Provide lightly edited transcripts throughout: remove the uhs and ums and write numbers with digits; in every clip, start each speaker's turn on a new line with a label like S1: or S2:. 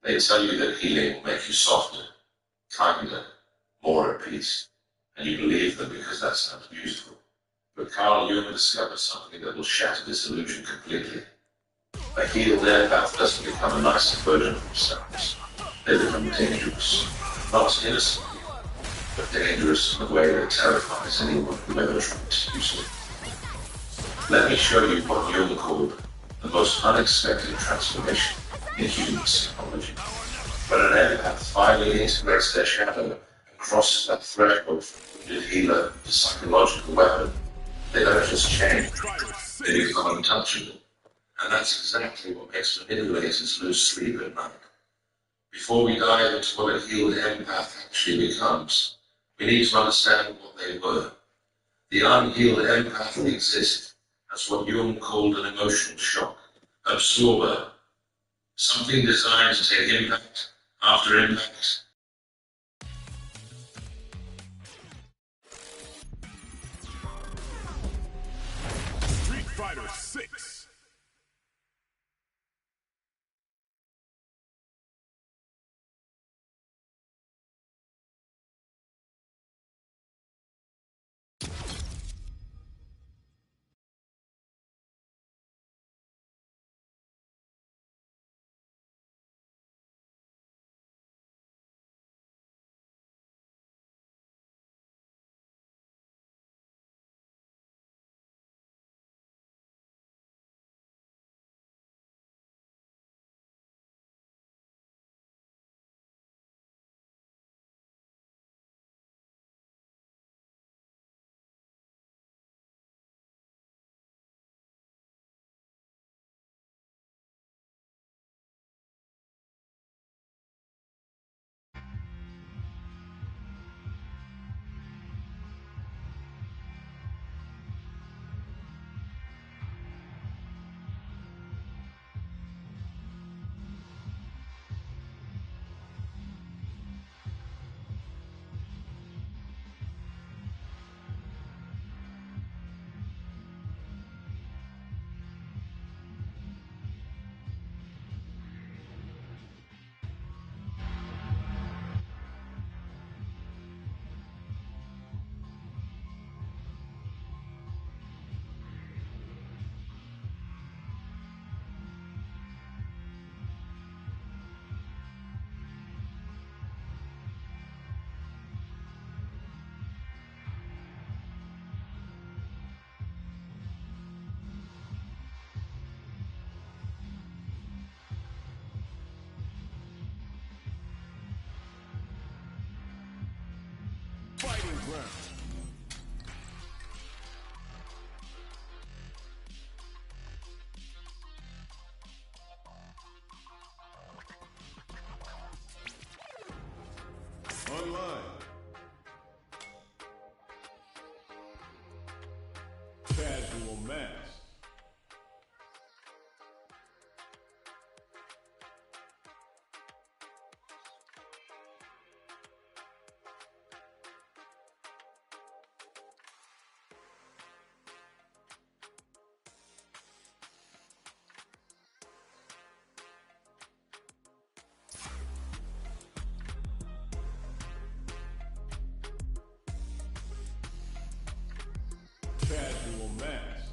S1: They tell you that healing will make you softer, kinder, more at peace, and you believe them because that sounds beautiful. But Carl Jung discovered something that will shatter this illusion completely. A healed empath doesn't become a nicer version of themselves. They become dangerous. Not innocent, but dangerous in a way that terrifies anyone who ever tried to use it. Let me show you what Jung called the most unexpected transformation in human psychology. When an empath finally integrates their shadow and crosses that threshold from wounded healer to psychological weapon, they don't just change, they become untouchable. And that's exactly what makes manipulators lose sleep at night. Before we dive into what a healed empath actually becomes, we need to understand what they were. The unhealed empath exists as what Jung called an emotional shock, absorber, something designed to take impact after impact.
S2: Street Fighter 6. Fighting ground. Online. Casual mask. Casual mask.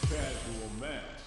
S2: Casual mask.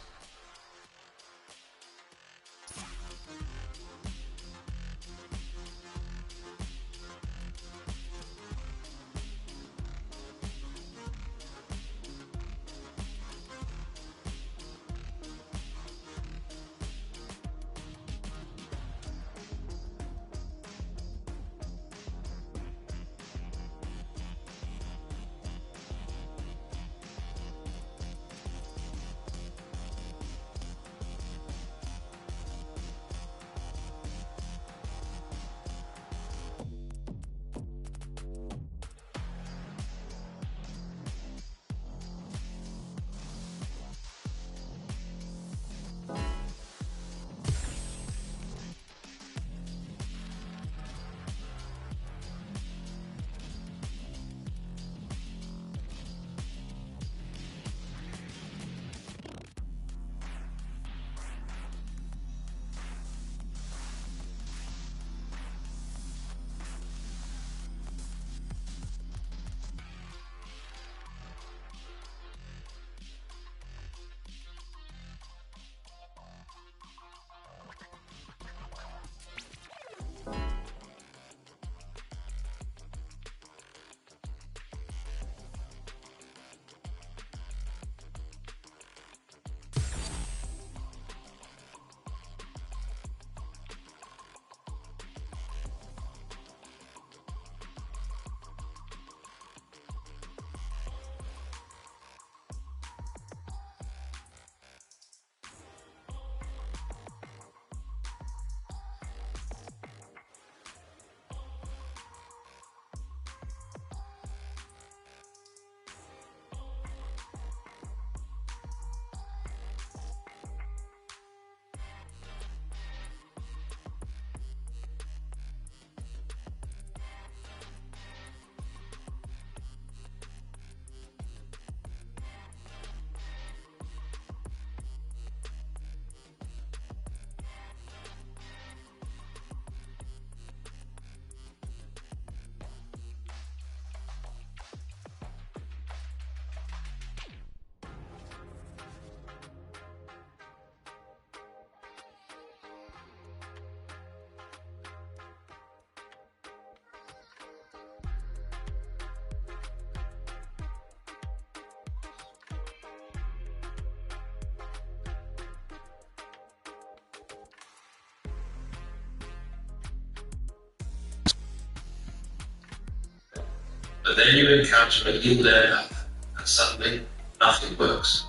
S1: But then you encounter a healed empath, and suddenly nothing works.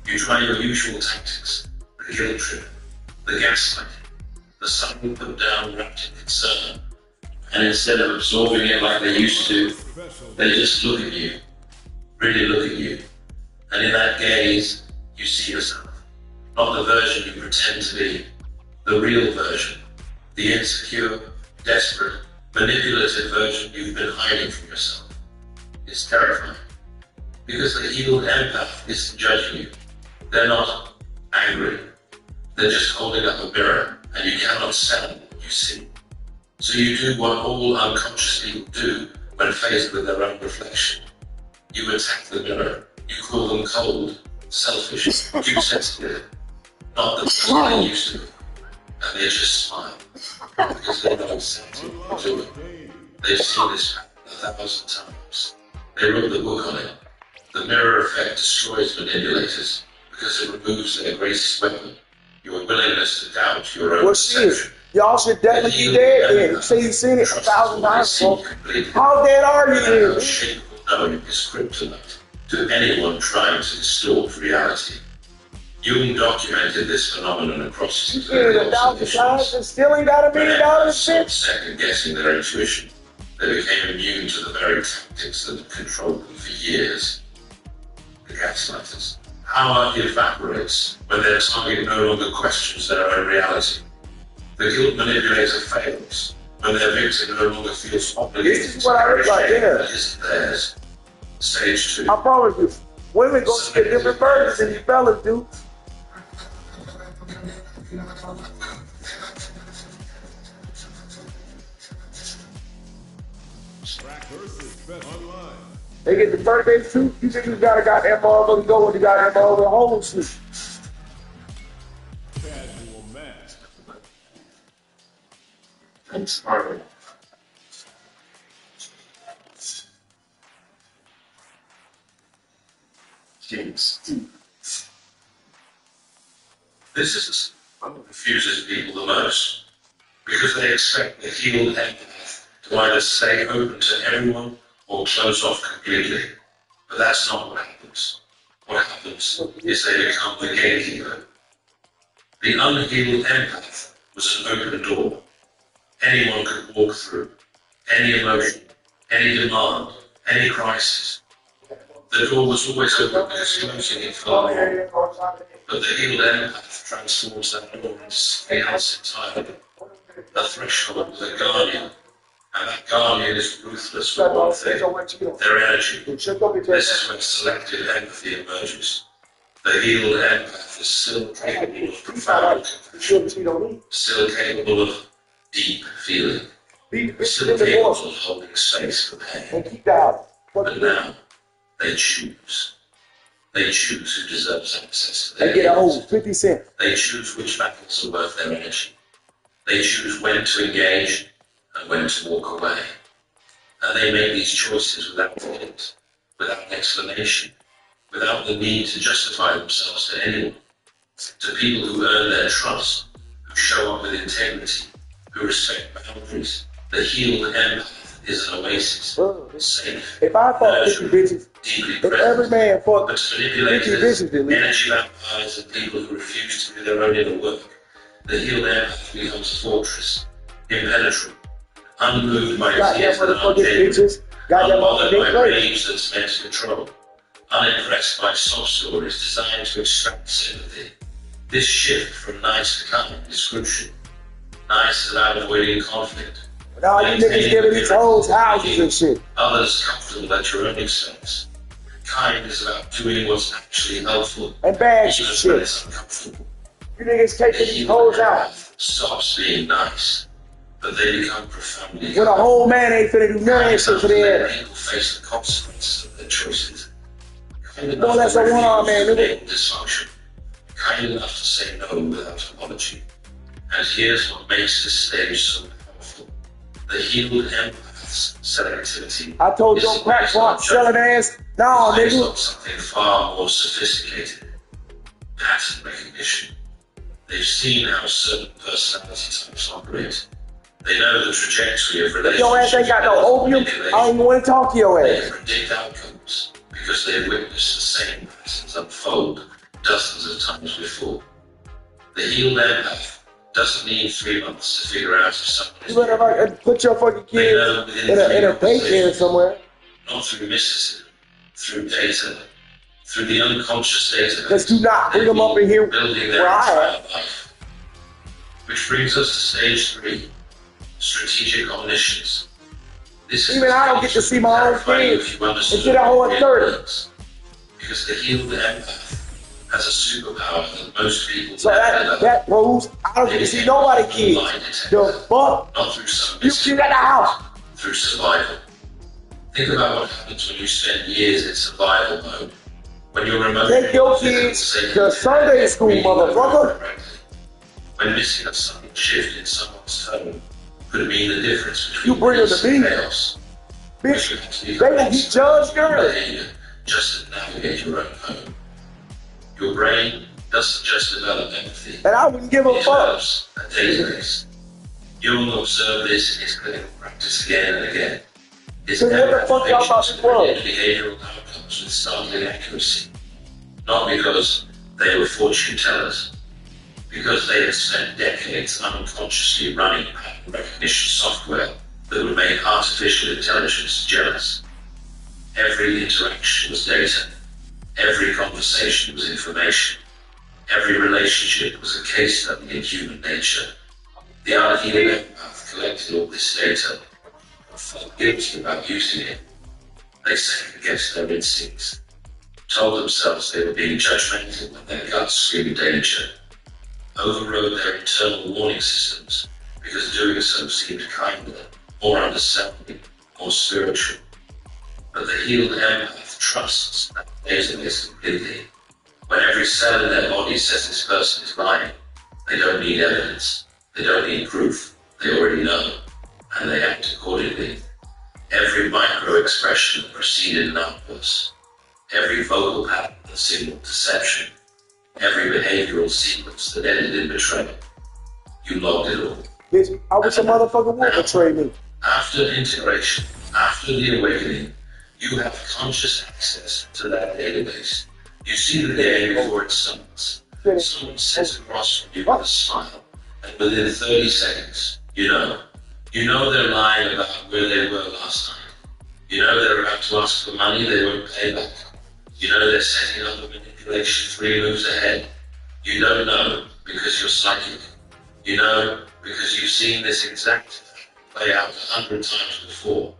S1: You try your usual tactics, the guilt trip, the gaslighting, the sudden put down wrapped in concern, and instead of absorbing it like they used to, they just look at you, really look at you, and in that gaze, you see yourself. Not the version you pretend to be, the real version, the insecure, desperate, manipulative version you've been hiding from yourself. It's terrifying, because the healed empath isn't judging you. They're not angry. They're just holding up a mirror, and you cannot stand what you see. So you do what all unconscious people do when faced with their own reflection. You attack the mirror. You call them cold, selfish, too sensitive, not the person they used to be. And they just smile, because they know exactly what to do. They've seen this happen 1,000 times. They wrote the book on it. The mirror effect destroys manipulators, because it removes their greatest weapon, your willingness to doubt your own perception.
S3: Y'all should definitely be dead then. You say you've seen it 1,000 times, bro. How dead are you then?
S1: Unshakable knowing is kryptonite to anyone trying to distort reality. Jung documented this phenomenon across his
S3: You did it 1,000 times and still ain't got $1 million,
S1: stopped second guessing their intuition. They became immune to the very tactics that had controlled them for years. The gaslighters. Power evaporates when their target no longer questions their own reality. The guilt manipulator fails when their victim no longer feels obligated
S3: This is what I look like, yeah.
S1: that isn't theirs. Stage 2.
S3: I promise you, women go to get different versions than you fellas do.
S2: Track versus bet online.
S3: They get the birthday suit. You think you got a goddamn motherfucker go when you got that motherfucker whole suit.
S2: Casual match.
S1: Thanks, Harvey. James. This is what confuses people the most, because they expect the healed empath to either stay open to everyone or close off completely. But that's not what happens. What happens is they become the gatekeeper. The unhealed empath was an open door. Anyone could walk through. Any emotion, any demand, any crisis. The door was always open because closing it felt wrong. But the healed empath transforms that door into something else entirely. A threshold with a guardian. And that guardian is ruthless for one thing, their energy. This is when selective empathy emerges. The healed empath is still capable of profound compassion, still capable of deep feeling, still capable of holding space for pain. But now, they choose. They choose who deserves access to their healings.
S3: 50 cents.
S1: They choose which battles are worth their energy. They choose when to engage and when to walk away. And they make these choices without guilt, without explanation, without the need to justify themselves to anyone. To people who earn their trust, who show up with integrity, who respect boundaries. The healed empath is an oasis, safe,
S3: if I fuck 50 bitches,
S1: deeply
S3: if
S1: present.
S3: every man fuck
S1: But
S3: 50
S1: manipulators,
S3: bitches, at least.
S1: energy vampires, and people who refuse to do their own inner work, the healed empath becomes a fortress, impenetrable, unmoved by fears that aren't genuine, unbothered by rage that's meant to control, unimpressed by sob stories designed to extract sympathy. This shift from nice to kind is crucial. Nice is about avoiding conflict.
S3: Now you niggas giving these hoes houses and shit.
S1: Others comfortable at your own expense. Kind is about doing what's actually helpful,
S3: And bad
S1: even when
S3: shit.
S1: it's uncomfortable.
S3: You niggas taking these hoes out.
S1: Stops being nice, but they become profoundly
S3: When a whole man ain't finna do none of that shit for their ass.
S1: People face the consequences of their choices. Kind
S3: Well, that's a one-arm man, nigga.
S1: Dysfunction. Kind enough to say no without apology. And here's what makes this stage so powerful. The healed empath's selectivity.
S3: I told you don't crack rock selling ass. No,
S1: Based
S3: nigga.
S1: on something far more sophisticated. Pattern recognition. They've seen how certain personality types operate. They know the trajectory of relationships.
S3: If your ass ain't got no opium, I don't even want to talk to your
S1: They
S3: ass.
S1: predict outcomes because they've witnessed the same patterns unfold dozens of times before. The healed empath doesn't need 3 months to figure out if someone is.
S3: You better like, put your fucking kid in a daycare somewhere.
S1: Not through mysticism, through data, through the unconscious data.
S3: Let's do not bring them up in here
S1: Building
S3: where
S1: their
S3: I
S1: entire
S3: am.
S1: life. Which brings us to stage 3, strategic omniscience. This is
S3: Even I don't get to see my own kids until I hold 30.
S1: Because the healed empath has a superpower that most people
S3: So that proves I don't get to see nobody kids. The fuck?
S1: not through some
S3: You get at the house.
S1: through survival. Think about what happens when you spend years in survival mode. When you're remote,
S3: Take your kids to Sunday school, motherfucker.
S1: When missing a sudden shift in someone's tone could mean the difference between
S3: You bring them to
S1: peace and
S3: me.
S1: chaos.
S3: Bitch, they will be judged girl.
S1: Behavior just to navigate your own home. Your brain doesn't just develop empathy.
S3: And I wouldn't give a
S1: It
S3: fuck.
S1: develops a database. You will observe this in his clinical practice again and again. His
S3: So what the fuck y'all about to
S1: predict behavioral outcomes with startling accuracy. Not because they were fortune tellers, because they had spent decades unconsciously running pattern recognition software that would make artificial intelligence jealous. Every interaction was data. Every conversation was information. Every relationship was a case study in human nature. The unhealed empath collected all this data and felt guilty about using it. They second-guessed their instincts, told themselves they were being judgmental when their guts screamed danger, overrode their internal warning systems because doing so seemed kinder, more understanding, more spiritual. But the healed empath trusts that database completely. When every cell in their body says this person is lying, they don't need evidence, they don't need proof, they already know, and they act accordingly. Every micro-expression that preceded an outburst, every vocal pattern that signaled deception, every behavioral sequence that ended in betrayal, you logged it all.
S3: Bitch, I wish a motherfucker would betray me.
S1: After integration, after the awakening, you have conscious access to that database. You see the day before it starts. Someone sits across from you with a smile, and within 30 seconds, you know they're lying about where they were last night. You know they're about to ask for money they won't pay back. You know they're setting up a manipulation 3 moves ahead. You don't know because you're psychic. You know because you've seen this exact play out 100 times before.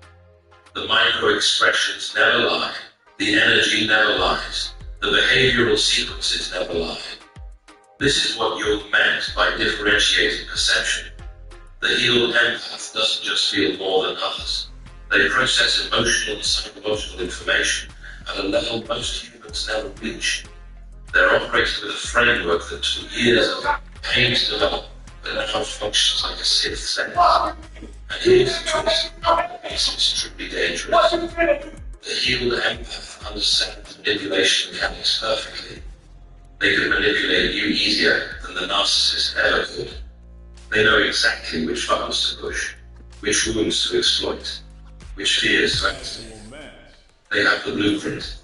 S1: The micro-expressions never lie. The energy never lies. The behavioral sequences never lie. This is what Jung meant by differentiated perception. The healed empath doesn't just feel more than others. They process emotional and psychological information at a level most humans never reach. They're operating with a framework that took years of pain to develop, but now functions like a sixth sense. And here's the twist, that makes it extremely dangerous. The healed empath understands manipulation mechanics perfectly. They could manipulate you easier than the narcissist ever could. They know exactly which buttons to push, which wounds to exploit, which fears to activate. They have the blueprint,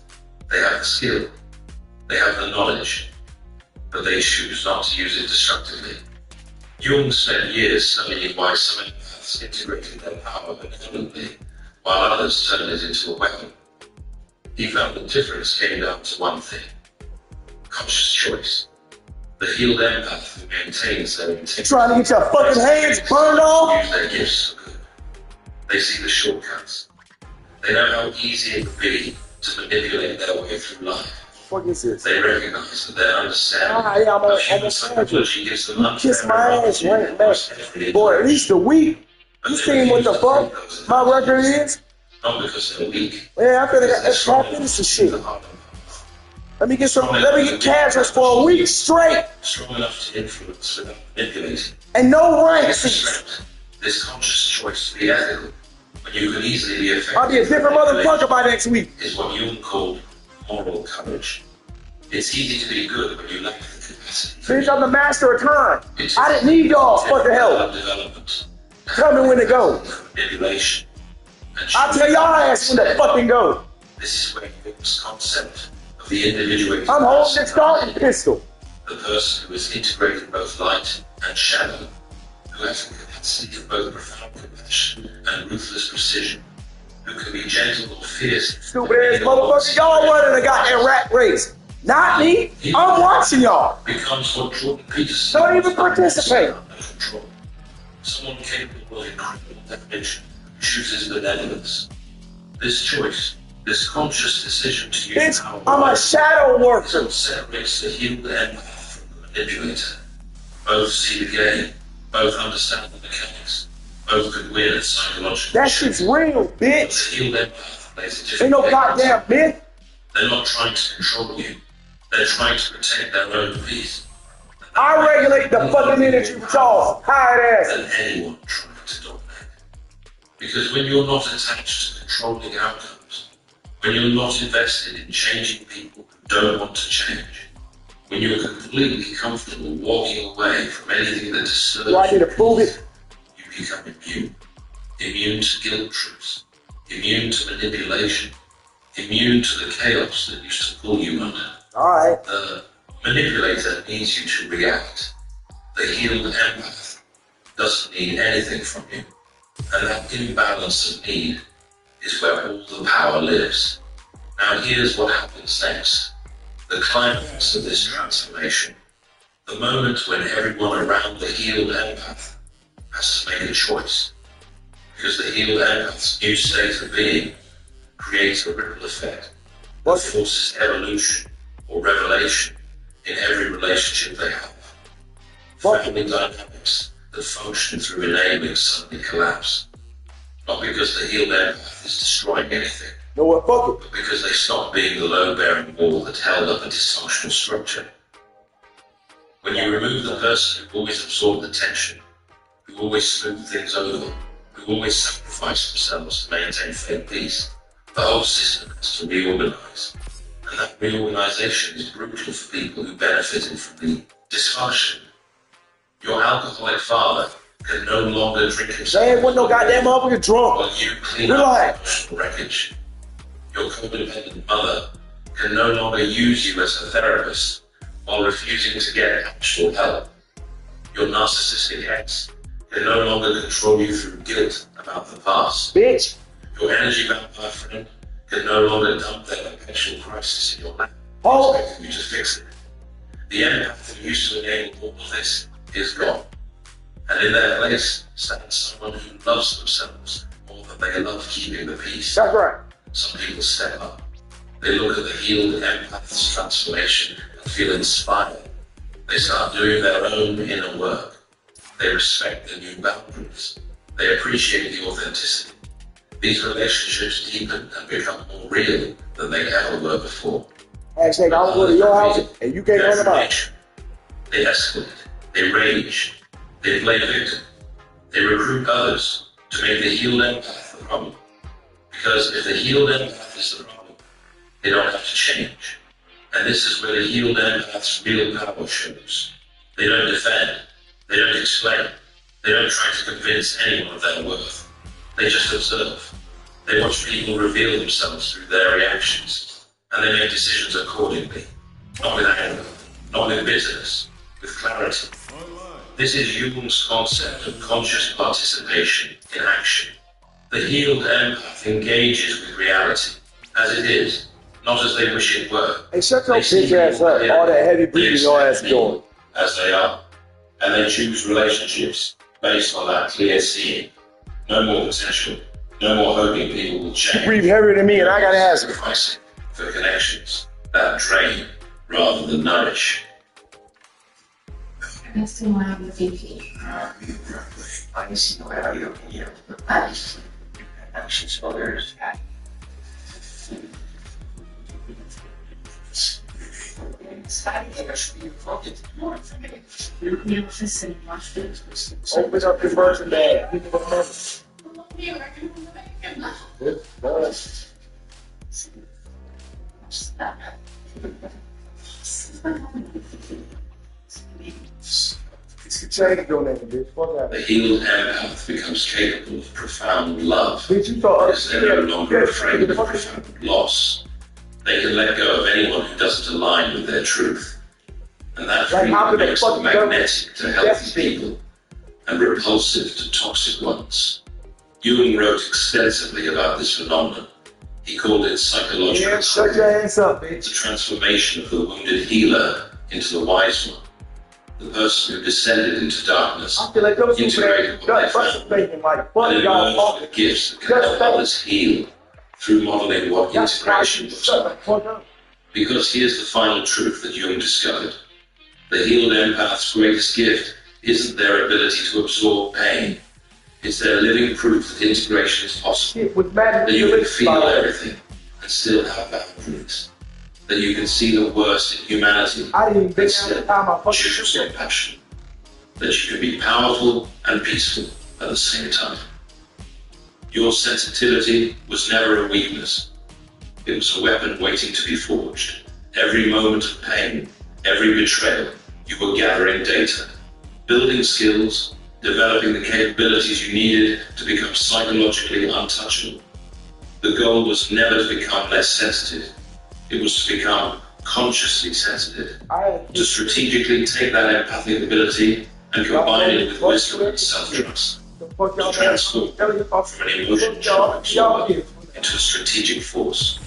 S1: they have the skill, they have the knowledge, but they choose not to use it destructively. Jung spent years studying why some empaths integrated their power benevolently, while others turned it into a weapon. He found the difference came down to one thing: conscious choice. The healed empath who maintains their integrity.
S3: Trying to get your fucking hands burned off?
S1: Use their gifts for good. They see the shortcuts. They know how easy it would be to manipulate their way through life.
S3: What is this?
S1: They recognize that their understanding
S3: Yeah, I'm
S1: of human
S3: a
S1: psychology gives them
S3: You kiss
S1: unfair
S3: my ass
S1: advantage
S3: right back.
S1: over
S3: Boy, at least a week.
S1: But
S3: You
S1: they
S3: seen what the
S1: refuse to
S3: fuck
S1: take those
S3: my record is?
S1: Not because they're weak.
S3: Man, I feel like
S1: because
S3: that's
S1: they're
S3: tap into some
S1: strong
S3: shit.
S1: enough.
S3: Let me get casuals for a week straight
S1: Strong enough to influence without manipulating.
S3: and no
S1: This
S3: ranks.
S1: strength, this conscious choice to be ethical, when you can easily be effective.
S3: I'll be a different motherfucker by next week.
S1: Is what Jung called moral courage. It's easy to be good when you lack the capacity.
S3: Bitch, I'm the master of time. I didn't need y'all fucking help.
S1: Development,
S3: Tell me when to go.
S1: Manipulation.
S3: I'll tell y'all ass when to fucking go.
S1: This is where Jung's concept of the individuated
S3: I'm holding
S1: person
S3: this starting pistol.
S1: the person who has integrated both light and shadow, who has the capacity of both profound compassion and ruthless precision, who can be gentle or fierce.
S3: Stupid ass motherfucker, y'all running a goddamn rat race. Not me. I'm watching y'all.
S1: Becomes what Jordan Peterson
S3: Don't even participate.
S1: under control. Someone capable of incredible damage chooses benevolence. This choice, this conscious decision to use
S3: Bitch,
S1: power,
S3: I'm a shadow worker.
S1: is what separates the healed empath from the manipulator. Both see the game, both understand the mechanics, both could win at psychological.
S3: That shit's real,
S1: But
S3: bitch.
S1: the healed empath plays a different
S3: Ain't no
S1: game.
S3: goddamn myth.
S1: They're not trying to control you. They're trying to protect their own peace.
S3: I regulate the fucking energy with y'all hired ass.
S1: Than anyone trying to dominate. Because when you're not attached to controlling outcomes, when you're not invested in changing people who don't want to change, when you're completely comfortable walking away from anything that disturbs
S3: Do I need to prove it?
S1: you become immune. Immune to guilt trips, immune to manipulation, immune to the chaos that used to pull you under.
S3: Alright.
S1: The manipulator needs you to react. The healed empath doesn't need anything from you. And that imbalance of need is where all the power lives. Now here's what happens next. The climax of this transformation. The moment when everyone around the healed empath has to make a choice. Because the healed empath's new state of being creates a ripple effect that forces evolution or revelation in every relationship they have. Family dynamics that function through enabling suddenly collapse. Not because the healed empath is destroying anything,
S3: Know what? Fuck it.
S1: but because they stop being the load-bearing wall that held up a dysfunctional structure. When you remove the person who always absorbed the tension, who always smoothed things over, who always sacrificed themselves to maintain fake peace, the whole system has to reorganize. And that reorganization is brutal for people who benefited from the dysfunction. Your alcoholic father can no longer drink himself.
S3: They ain't want no goddamn motherfucker drunk.
S1: While you clean up
S3: Relax.
S1: the emotional wreckage. Your codependent mother can no longer use you as a therapist while refusing to get actual help. Your narcissistic ex can no longer control you through guilt about the past.
S3: Bitch.
S1: Your energy vampire friend can no longer dump their perpetual crisis in your lap,
S3: Oh.
S1: expecting you to fix it. The empath who used to enable all of this is gone. And in their place stands someone who loves themselves more than they love keeping the peace.
S3: That's right.
S1: Some people step up. They look at the healed empath's transformation and feel inspired. They start doing their own inner work. They respect their new boundaries. They appreciate the authenticity. These relationships deepen and become more real than they ever were before.
S3: Hashtag I will go to your house and you can't run them out.
S1: They escalate. They rage. They play victim. They recruit others to make the healed empath the problem. Because if the healed empath is the problem, they don't have to change. And this is where the healed empath's real power shows. They don't defend. They don't explain. They don't try to convince anyone of their worth. They just observe. They watch people reveal themselves through their reactions. And they make decisions accordingly. Not with anger, not with bitterness, with clarity. This is Jung's concept of conscious participation in action. The healed empath engages with reality as it is, not as they wish it were.
S3: Hey, shut your
S1: They see
S3: bitch ass
S1: people
S3: up.
S1: clearly.
S3: All that heavy
S1: They
S3: breathing your ass
S1: accept
S3: doing.
S1: people as they are, and they choose relationships based on that clear seeing. No more potential, no more hoping people will change.
S3: You breathe heavier than me and I gotta ask you.
S1: Sacrificing for connections that drain rather than nourish.
S4: That's the one I'm looking for.
S5: I see no area here. Actions others.
S4: Minha oficina, eu acho que
S3: Open up your version bag. change your name, bitch. Fuck that.
S1: The healed empath becomes capable of profound love.
S3: Bitch, you thought
S1: Because they're no longer afraid of profound loss. They can let go of anyone who doesn't align with their truth. And that freedom makes them magnetic to healthy people and repulsive to toxic ones. Jung wrote extensively about this phenomenon. He called it psychological
S3: Yeah, shut your ass up,
S1: the
S3: bitch.
S1: transformation of the wounded healer into the wise one. The person who descended into darkness,
S3: I feel like those two
S1: integrated what they found,
S3: thinking like, fuck
S1: and
S3: y'all.
S1: emerged with gifts that can help others heal through modeling what integration looks
S3: Shut
S1: like.
S3: the fuck up.
S1: Because here's the final truth that Jung discovered. The healed empath's greatest gift isn't their ability to absorb pain. It's their living proof that integration is possible.
S3: Shit was mad at
S1: That you can feel
S3: about it.
S1: everything and still have boundaries. That you can see the worst in humanity
S3: I didn't even
S1: and
S3: think
S1: still
S3: at the time I fucking
S1: choose
S3: shoot
S1: compassion. That you can be powerful and peaceful at the same time. Your sensitivity was never a weakness. It was a weapon waiting to be forged. Every moment of pain, every betrayal, you were gathering data, building skills, developing the capabilities you needed to become psychologically untouchable. The goal was never to become less sensitive. It was to become consciously sensitive. To strategically take that empathic ability and combine it with wisdom and self-trust. To transform from an emotion charge into a strategic force.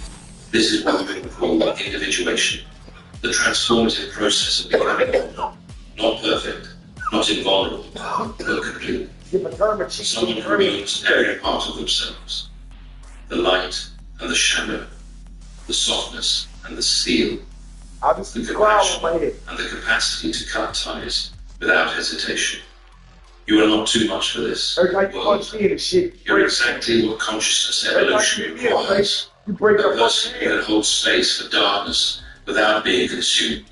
S1: This is what we call individuation. The transformative process of becoming not perfect, not invulnerable, but complete. Someone who owns every part of themselves. The light and the shadow, the softness and the steel, the compassion and the capacity to cut ties without hesitation. You are not too much for this world. You're exactly what consciousness evolution requires. A person who can hold space for darkness without being consumed,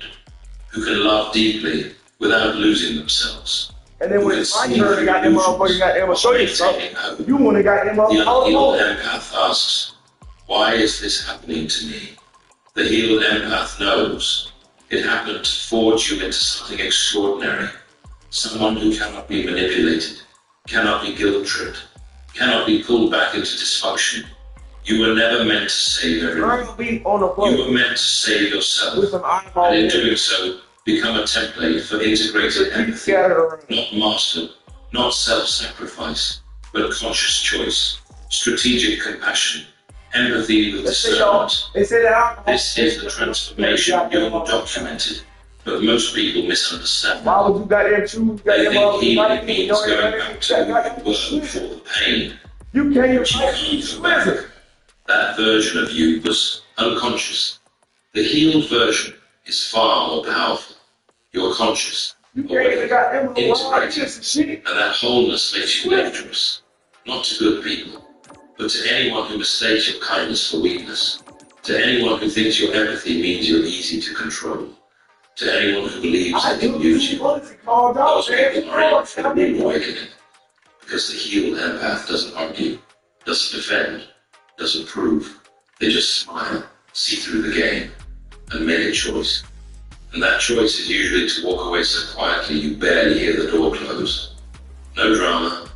S1: who can love deeply without losing themselves.
S3: And then when it's my turn, I got them motherfuckers, got them show you something. You want to got them
S1: The
S3: all
S1: unhealed empath asks, why is this happening to me? The healed empath knows it happened to forge you into something extraordinary. Someone who cannot be manipulated, cannot be guilt-tripped, cannot be pulled back into dysfunction. You were never meant to save everyone. You were meant to save yourself. And in doing so, become a template for integrated empathy. Not master, not self-sacrifice, but conscious choice, strategic compassion, empathy with discernment. This is the transformation Jung documented, but most people misunderstand.
S3: Why would you got there too?
S1: They think healing means going back to who you were before the pain.
S3: You can't
S1: But you can't go back. That version of you was unconscious. The healed version is far more powerful. You're conscious, aware, integrated, and that wholeness makes you dangerous. Not to good people, but to anyone who mistakes your kindness for weakness. To anyone who thinks your empathy means you're easy to control. To anyone who believes they can use you. Those people are in for a rude awakening. Because the healed empath doesn't argue, doesn't defend, doesn't prove. They just smile, see through the game, and make a choice. And that choice is usually to walk away so quietly you barely hear the door close. No drama,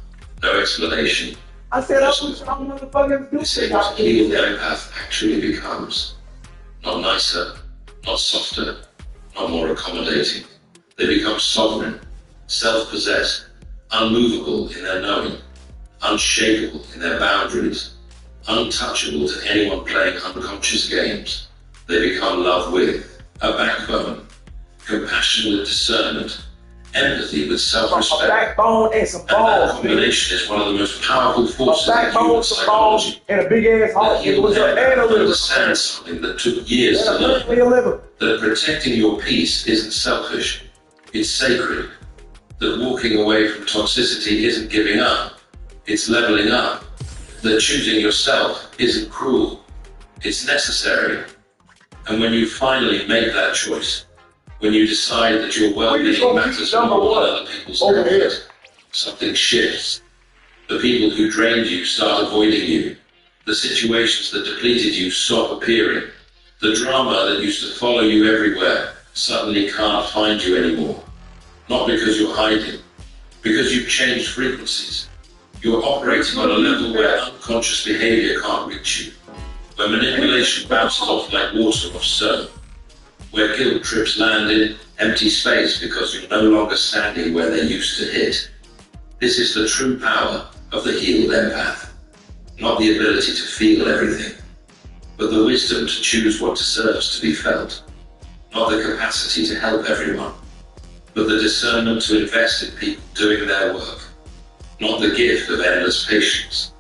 S1: no explanation.
S3: I said I was trying motherfuckers do
S1: This is what a healed empath actually becomes. Not nicer, not softer, not more accommodating. They become sovereign, self-possessed, unmovable in their knowing, unshakable in their boundaries, untouchable to anyone playing unconscious games. They become love with a backbone, compassion with discernment, empathy with self-respect.
S3: A backbone and some
S1: And that
S3: balls.
S1: combination is one of the most powerful
S3: A
S1: forces in
S3: backbone,
S1: human
S3: some balls,
S1: psychology.
S3: and a big ass
S1: The
S3: heart. It
S1: healed
S3: was an
S1: empath
S3: analyst.
S1: understands something that took years to
S3: And a
S1: learn.
S3: perfectly a liver.
S1: That protecting your peace isn't selfish, it's sacred. That walking away from toxicity isn't giving up, it's leveling up. That choosing yourself isn't cruel, it's necessary. And when you finally make that choice, when you decide that your well-being matters more than other people's benefit, something shifts. The people who drained you start avoiding you. The situations that depleted you stop appearing. The drama that used to follow you everywhere suddenly can't find you anymore. Not because you're hiding, because you've changed frequencies. You're operating on a level where unconscious behavior can't reach you, where manipulation bounces off like water off stone, where guilt trips land in empty space because you're no longer standing where they used to hit. This is the true power of the healed empath. Not the ability to feel everything, but the wisdom to choose what deserves to be felt. Not the capacity to help everyone, but the discernment to invest in people doing their work. Not the gift of endless patience,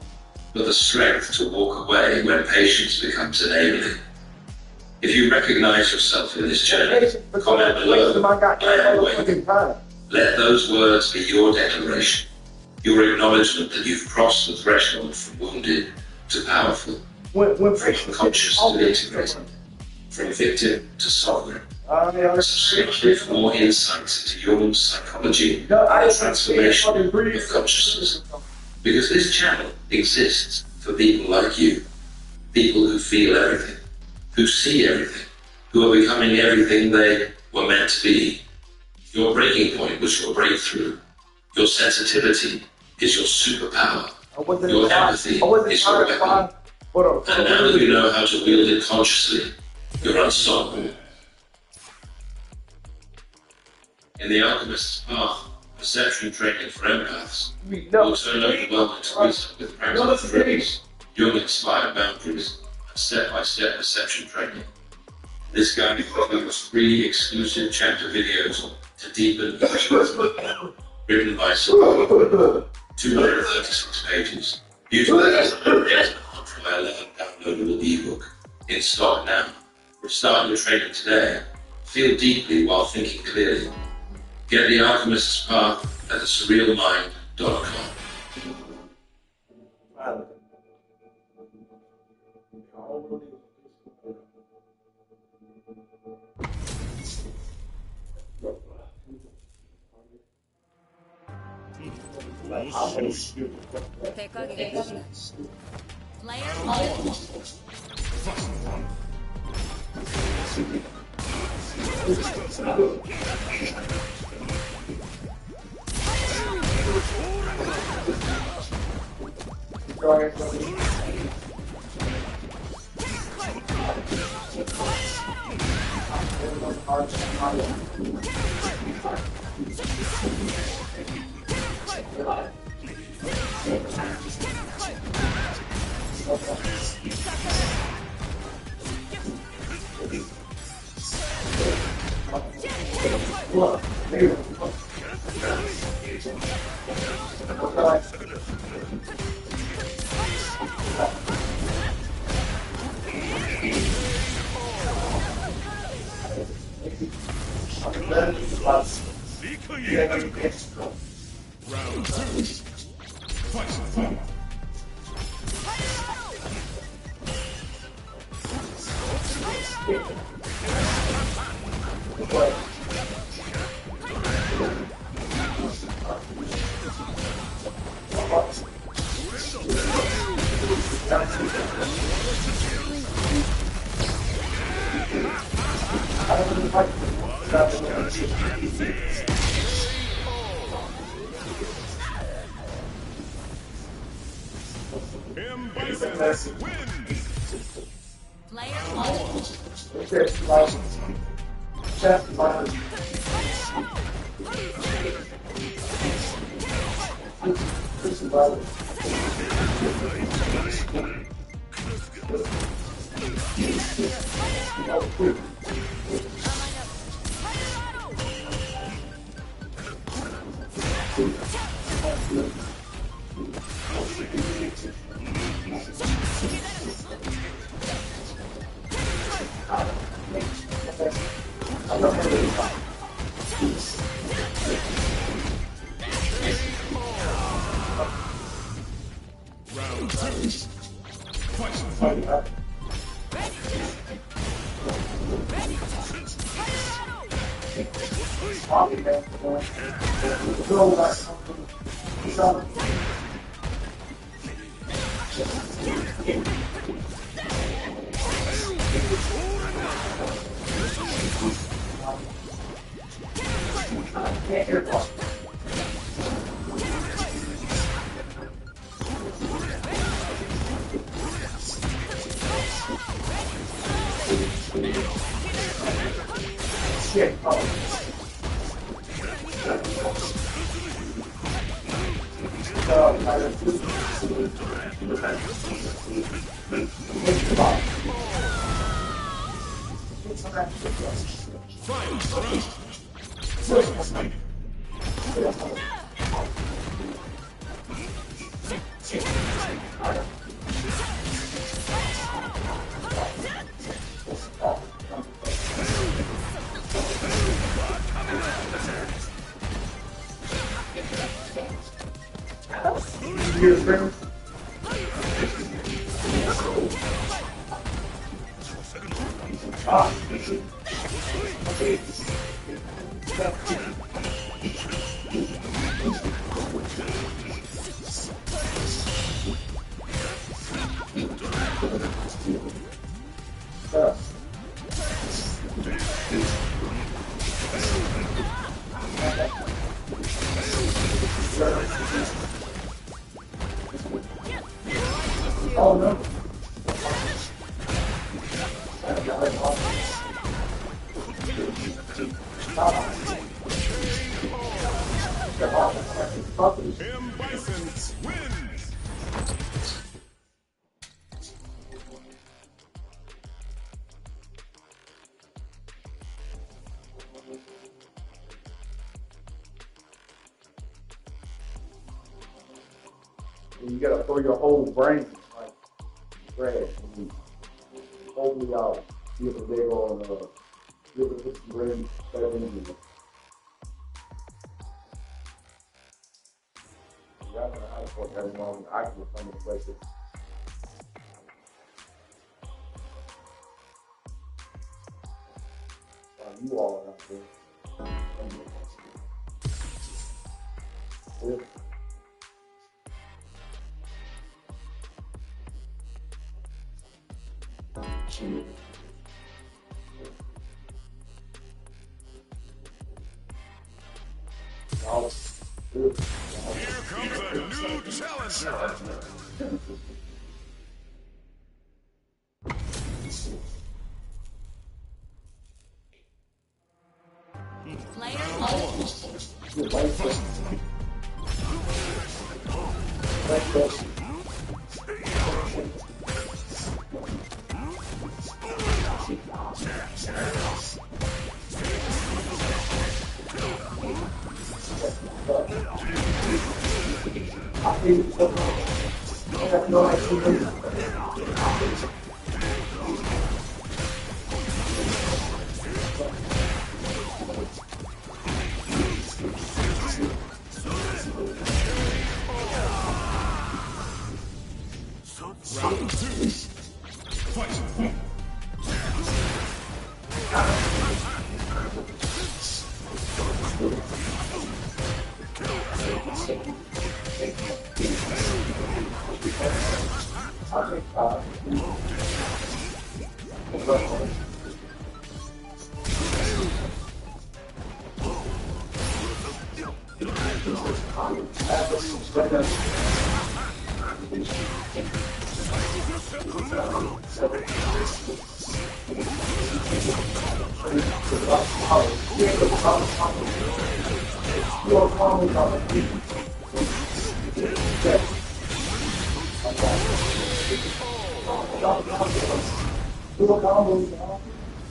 S1: but the strength to walk away when patience becomes enabling. If you recognize yourself in this journey, comment below, I am awake. Let those words be your declaration, your acknowledgement that you've crossed the threshold from wounded to powerful, from conscious to integrated, from victim to sovereign. Subscribe for more insights into your psychology and the transformation of consciousness. Because this channel exists for people like you, people who feel everything, who see everything, who are becoming everything they were meant to be. Your breaking point was your breakthrough. Your sensitivity is your superpower. Your empathy is your weapon. And now that you know how to wield it consciously, you're unstoppable. In the alchemist's path, perception training for empaths, you'll turn overwhelming to wisdom with practical drills, Jung-inspired boundaries, and step-by-step perception training. This guide includes 3 exclusive chapter videos to deepen your written by someone, 236 pages. Utilize the by 11 downloadable ebook. In stock now. Start your training today. Feel deeply while thinking clearly. Get the Alchemist's Path at thesurrealmind.com.
S2: Round 2. Fight. Embodiment wins.
S4: Player 1.
S2: Round 2. Fight.
S3: shit. Oh. Oh no.
S2: M. Bison wins.
S3: You gotta throw your whole brain like trash. And hopefully I'll be able to dig on be able to put some brain stuff in there. I don't know how to fuck that long. I can find the places. You all are out there. Yeah.
S2: Here comes a new challenger.
S4: Player one.
S2: Round two. Fight.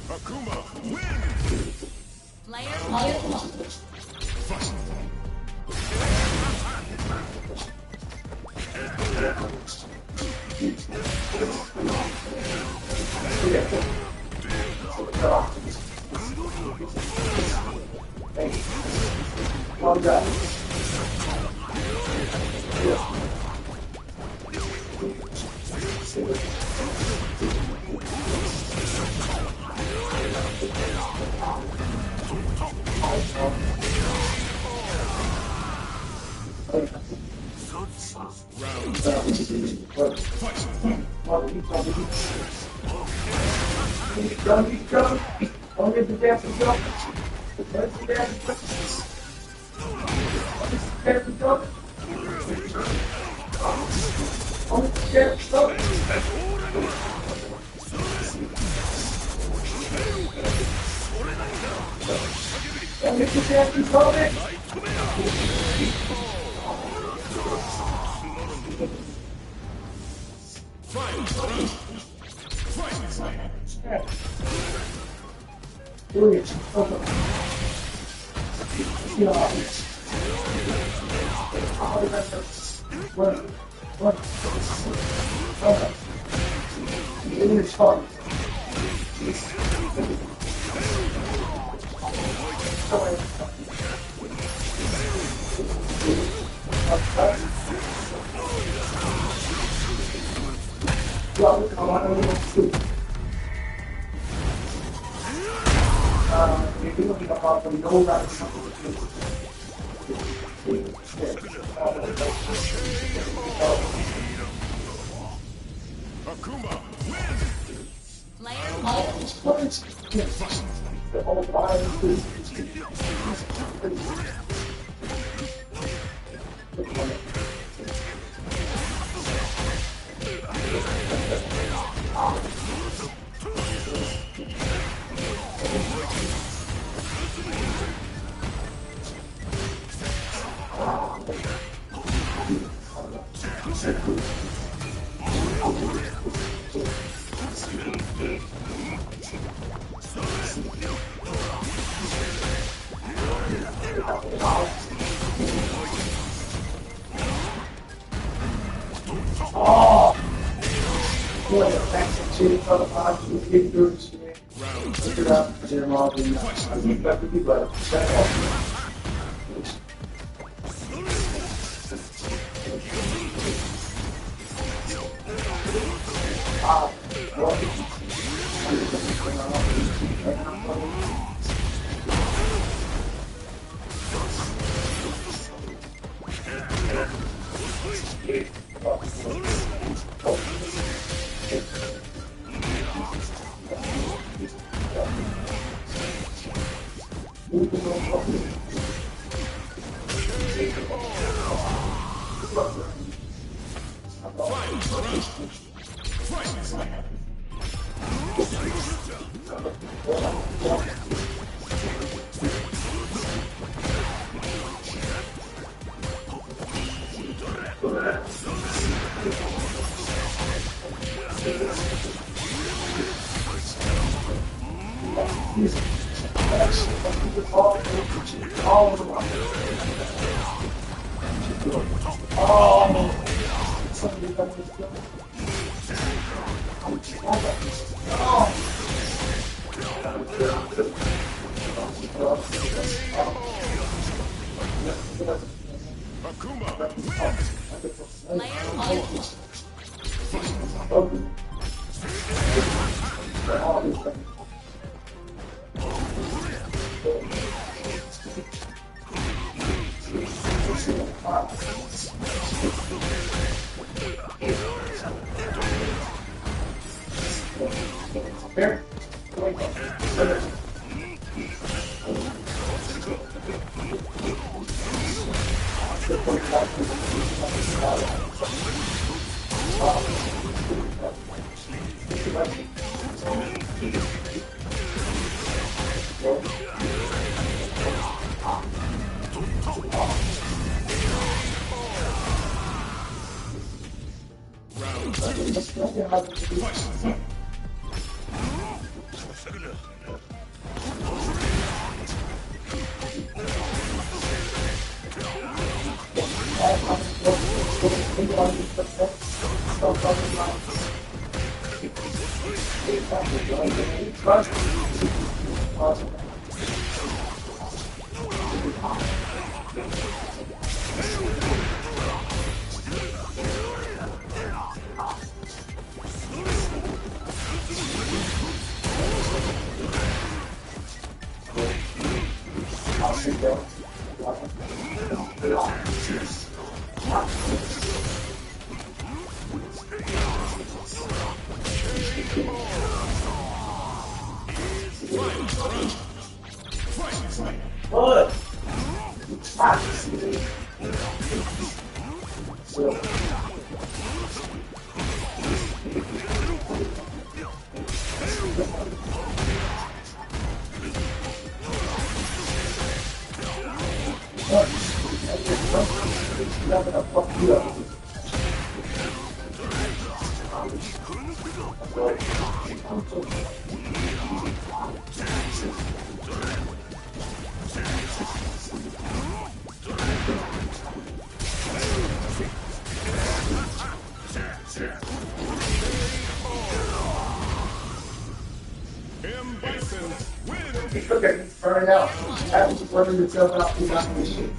S2: Akuma wins.
S4: Player one.
S3: Well done.
S2: Round two. Akuma, win!
S4: Player
S2: Akuma, win!
S3: Not gonna fuck you up.
S2: M. Bison wins.
S3: Okay, burn out. After burning yourself out, you got me shit.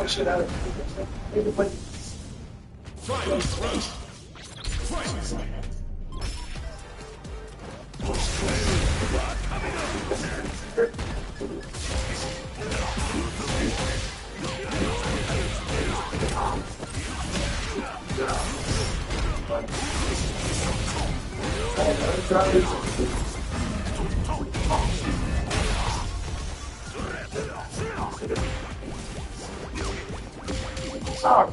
S3: Shit out of everybody. Sorry.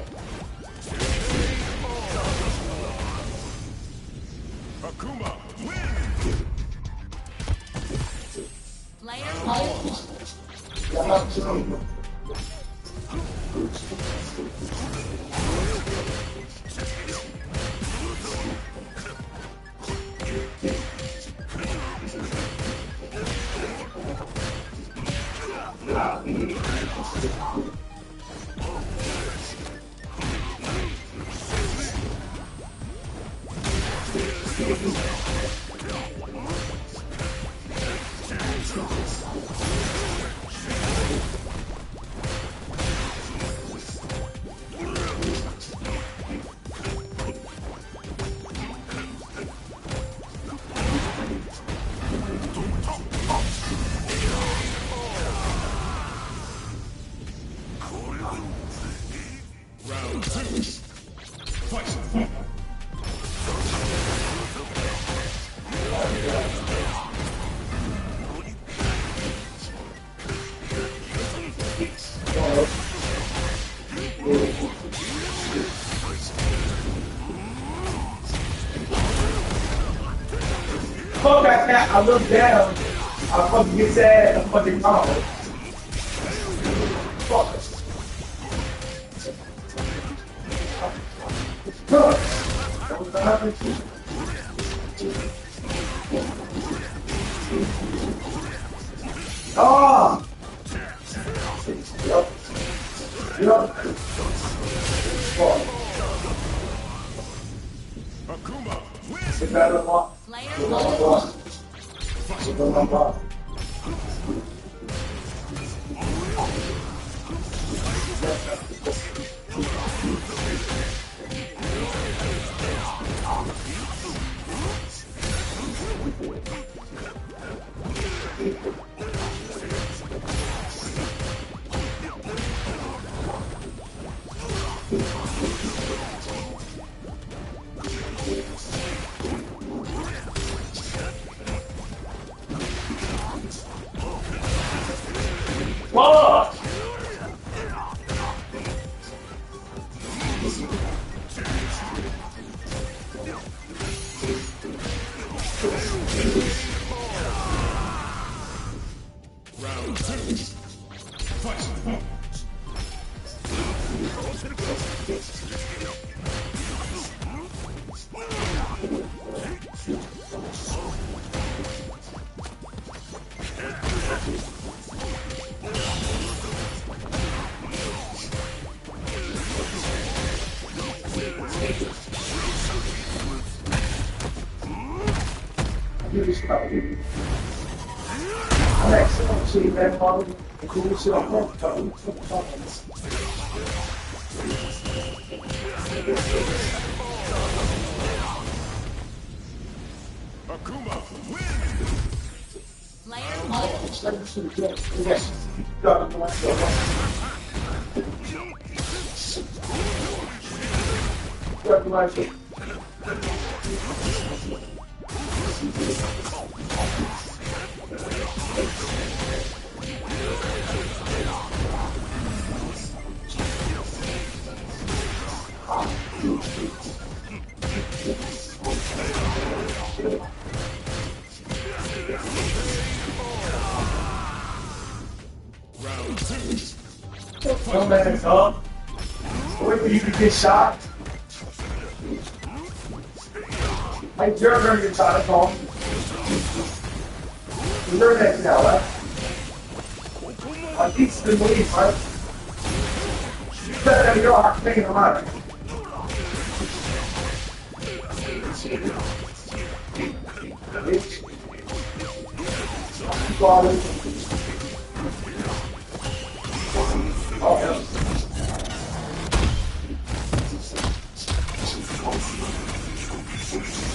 S2: Akuma wins.
S3: Fuck that cat, I look down, I fucking get sad, I'm fucking wrong. Fuck it. That was the happening. Oh! Yup. Yup. Fuck.
S2: Akuma wins.
S3: Get that up. Get that up. Get that up. Fuck!
S2: Round 2. Fight.
S3: Next, I'll see that model. The cool shit on that.
S2: Akuma, win!
S4: Player
S3: Yes.
S2: Round 2.
S3: Come back up. Wait for you to get shot. Like you're gonna get shot at home. You're next now, right? Like he's the lead, right? Better you're not taking him out.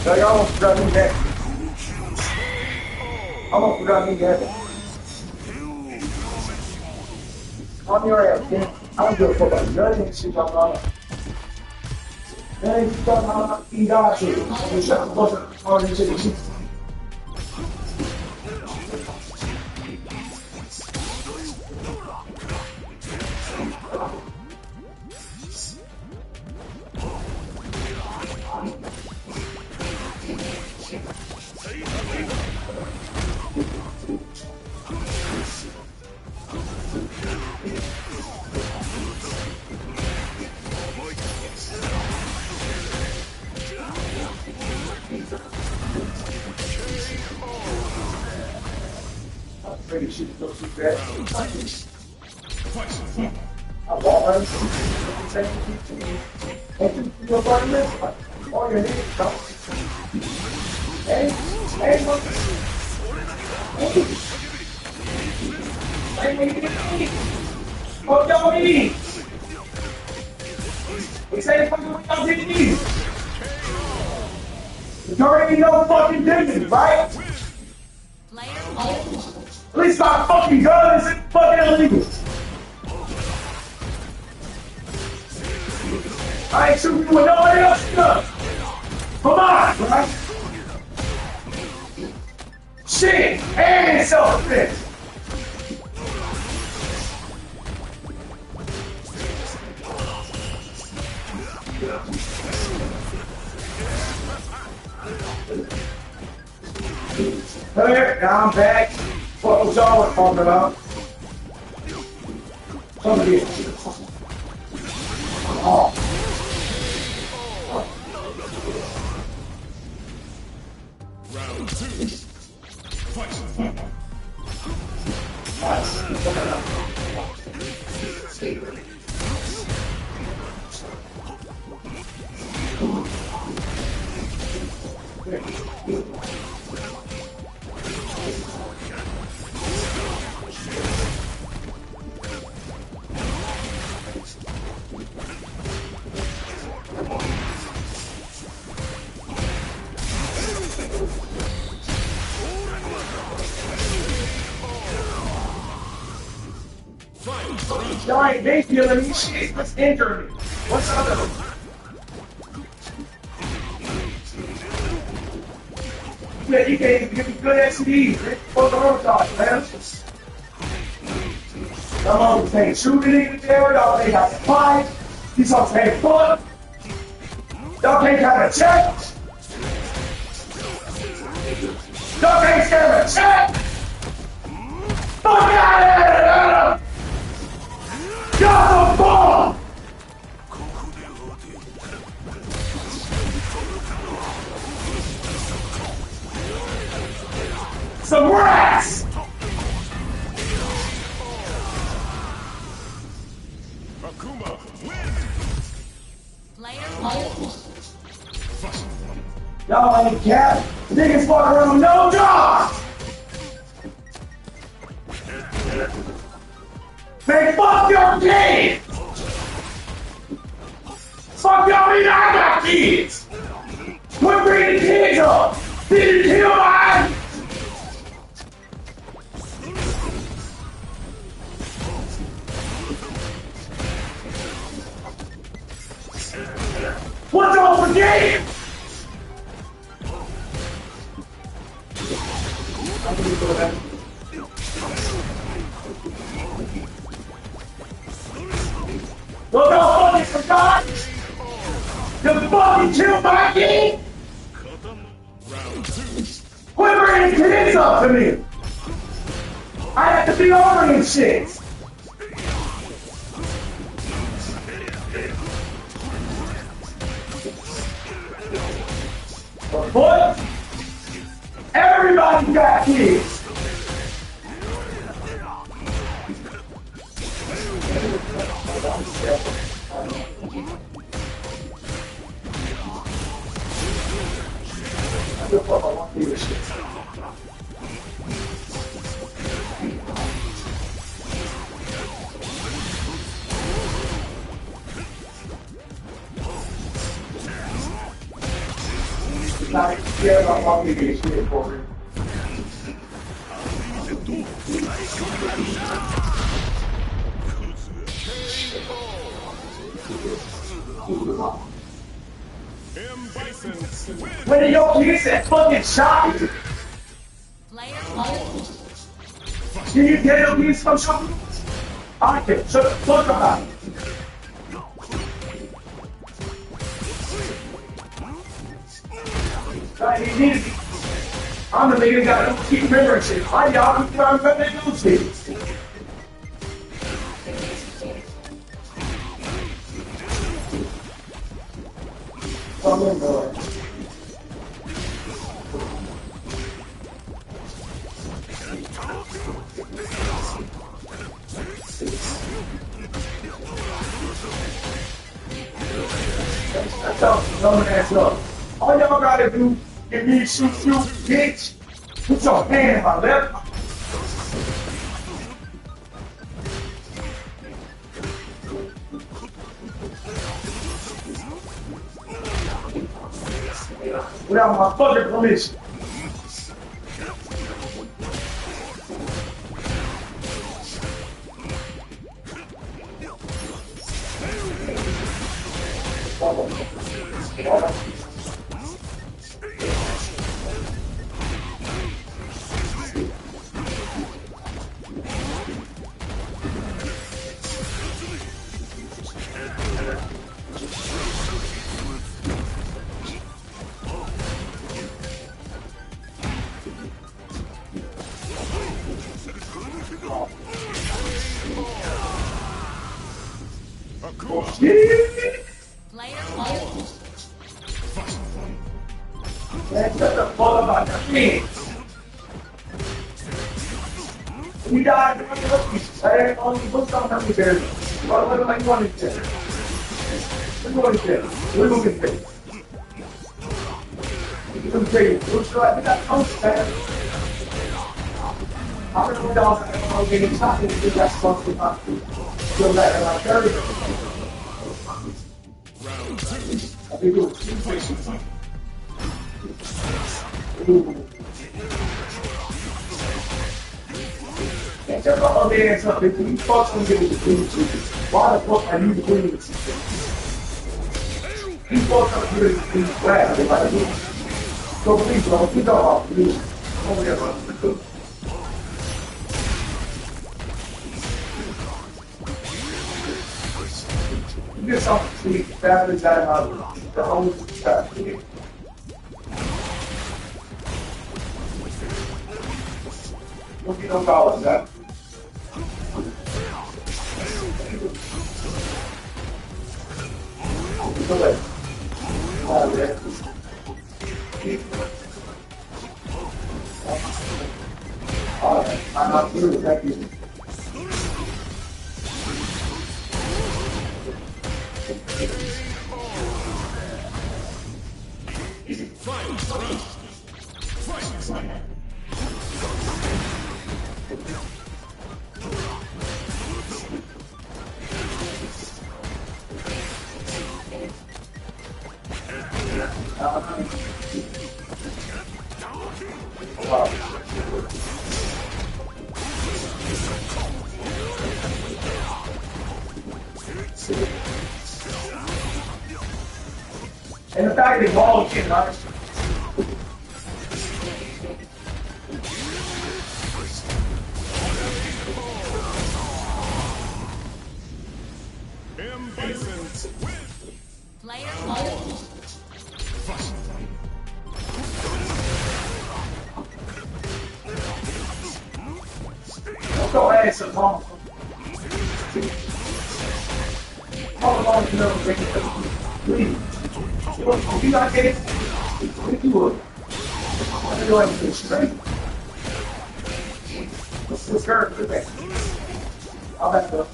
S3: So you almost forgot me yet. Almost forgot me yet. On your ass, man. I don't give a fuck about nothing shit y'all about. Nothing you talking about, you got shit. You shut the fuck up. All this shit. Pretty shit goes too fast. I walk around and you go by this. All your niggas come. Hey, look. Hey, what y'all need? We say fucking what y'all didn't need. You already know fucking dignity, right? At least my fucking gun isn't fucking illegal. I ain't shooting you with nobody else's gun. Come on, right? Shit, and self-defense. Here, now I'm back. What was y'all talking about? Come here. Oh.
S2: Round 2. Fight.
S3: Y'all ain't big feeling me shit. Let's injure me. What's up? Yeah, you can't even give me good STDs. What's the wrong talk, man? Y'all motherfuckers can't shoot a nigga there. Y'all ain't got to fight. These folks can't foot. Y'all can't have a check. Y'all can't stand a check. Fuck out of here! Y'all some ball! Some rats!
S2: Akuma, win!
S4: Player
S3: Y'all ain't cap. Niggas walk around with no jobs! Man, fuck your kids! Fuck y'all mean I got kids! Quit bringing kids up! Did you kill mine? What y'all forget? What y'all fucking forgot? You fucking killed my kid?
S2: Round 2.
S3: Quit bringing kids up to me! I have to be ordering shit! But everybody got kids! Not scared about walking this shit for me.
S2: M. Bison, win!
S3: When did your kids that fucking shot you?
S4: player
S3: Can you get your kids from shopping? I can shut the fuck up. I'm the nigga that got to keep remembering shit. Why y'all keep trying to make those things? Come in, boy. That's all. Dumb ass up. All y'all gotta do is me shoot you, bitch. Put your hand in my left. Without my fucking permission.
S4: player
S3: Man, shut the fuck up about your kids. We died for the cookies. I only booked on how many berries. What am I going to do? We're going to do. We're going to get paid. We're going to pay you. We're trying to get that house back. I'm going to go down and I'm going to get shot and do that stuff with my food. So that I'm like, very good.
S2: Round 2.
S3: I'll be good. Can't just all the ass up. If you fuck some get with the green chicken, why the fuck are you the green chicken? You fuck up here with the green flag. They like to do. So please, bro, keep that off. Please. Over there, bro. You get something sweet, family time out, the whole stuff. You'll get no dollars out. Go ahead. All right. All right. I'm not through. Thank you. And the fact that ball is getting honest.
S4: Player hold.
S3: Let's go ask some mom. Mom, you know, please. If you got it, if you would. I'm going to go ahead and get straight. Let's go to the back. I'll back up.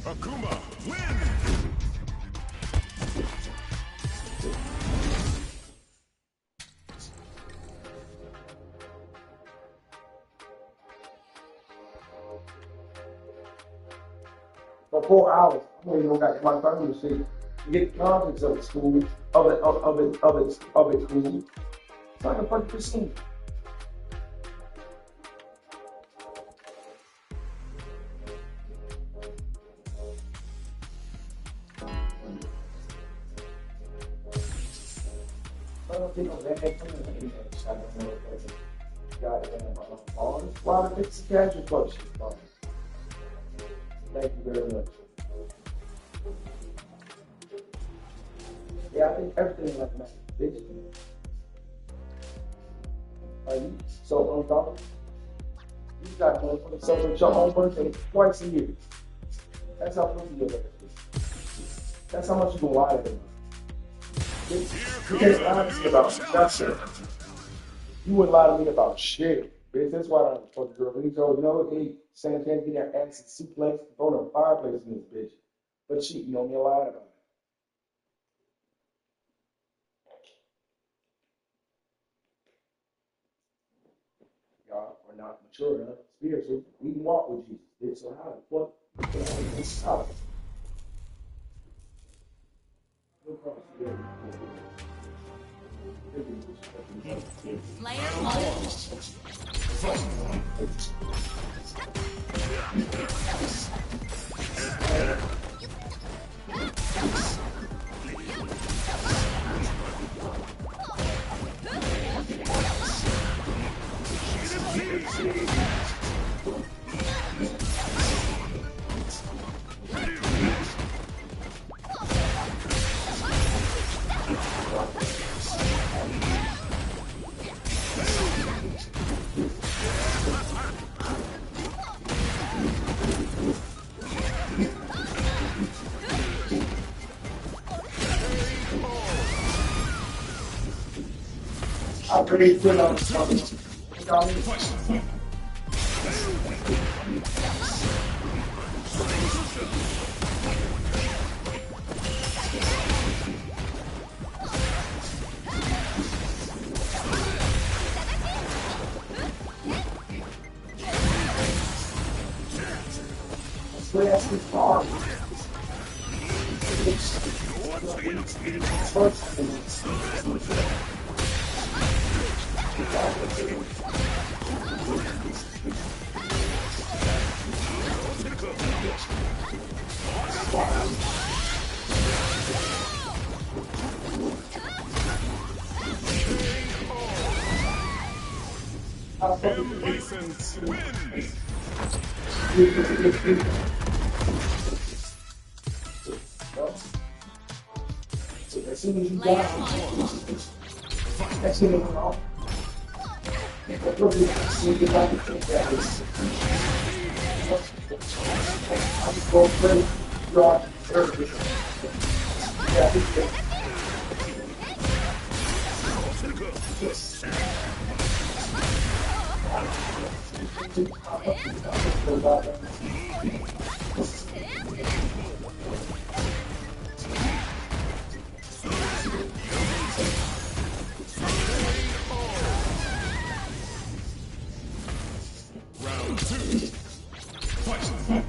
S2: Akuma, win!
S3: For 4 hours, I don't even got my phone to see. You get the context of the school, of its school. It's like a fucking casino. I don't think of that. I don't know if it's goddamn Barnes. Why the fix the casual club shit, Barnes? Thank you very much. Yeah, I think everything like that. Bitch. Are you so on top? You got to celebrate your own birthday twice a year. That's how pussy your birthday is. That's how much you can lie to them. You can't lie to me about nothing. You wouldn't lie to me about shit. Bitch, that's why I don't fuck girl. When he told you, no, they saying can't get their ass and suplex on a fireplace in this bitch. But she, you know me, lied about it. Y'all are not mature enough, spiritual. We can walk with Jesus. Bitch, so how the fuck? This is how.
S4: Player hold.
S3: I'm pretty good on something. That's too far.
S2: Masons wins.
S3: As soon as you
S4: Player
S3: die,
S4: one.
S3: that's it all. But look, you get back to that. I'm going to play God. Yeah, I think
S2: Round two. Fight.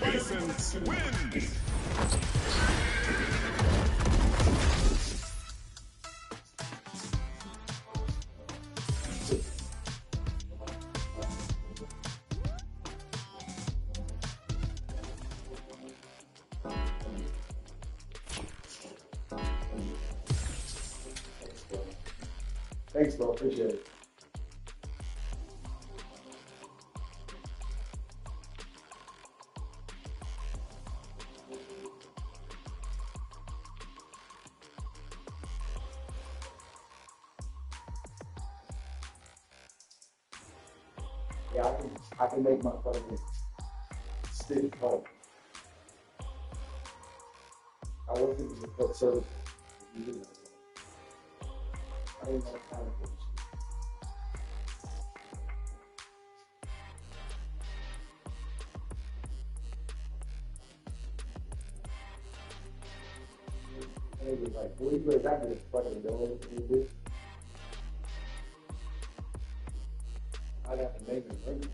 S2: Bison wins.
S3: Thanks, bro. Appreciate it. Yeah, I can make my fucking stick home. I wasn't in the foot service. I didn't know how to do it. And he was like, well, you better not get fucking know anything to do. I'd have to make it ring.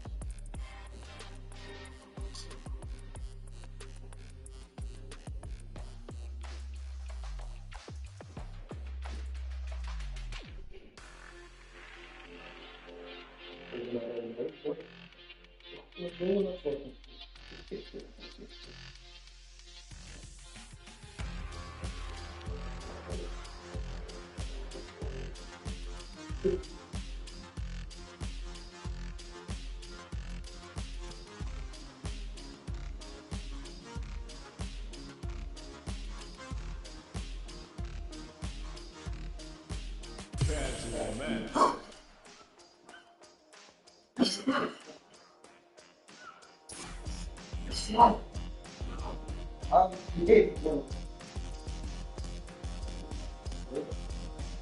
S2: Casual match.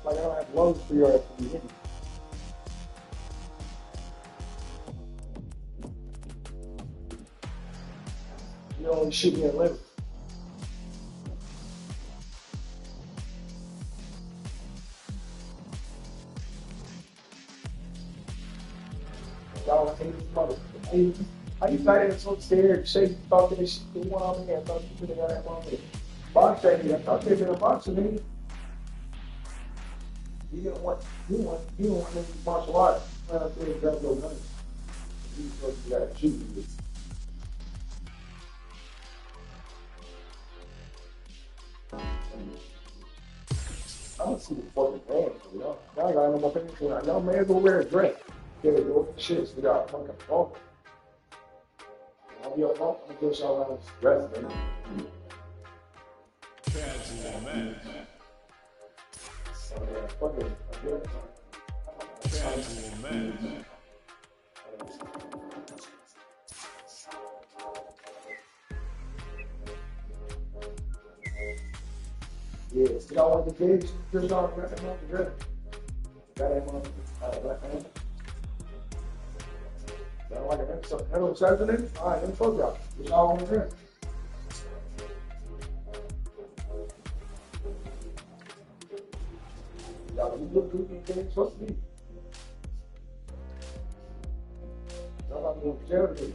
S3: Like I don't have loads for your ass to be hitting. You only shoot me at limit. Y'all hate this mother. I used to get so scared, shake, talking this shit, do one on me, I thought you could have got that one with box shaking. I thought they'd been a boxer, nigga. You don't want to martial arts. Trying to say grab your gun. You gotta shoot me. I don't see the fucking man, y'all. Y'all got no more things for that. Y'all may as well wear a dress. Get it, go shit, so y'all fucking phone. I'll be up front, I'm gonna get y'all around this dress, man.
S2: Casual man.
S3: So, yeah, fuck it.
S2: Casual man.
S3: Yeah, so y'all want the kids? Just y'all grab them off the dress. Got that on black man. Y'all like it? So, hello, Saturday? Alright, let me fuck y'all. Just y'all on the dress. Y'all, you look good, you can't trust me. Y'all about to go to jail today.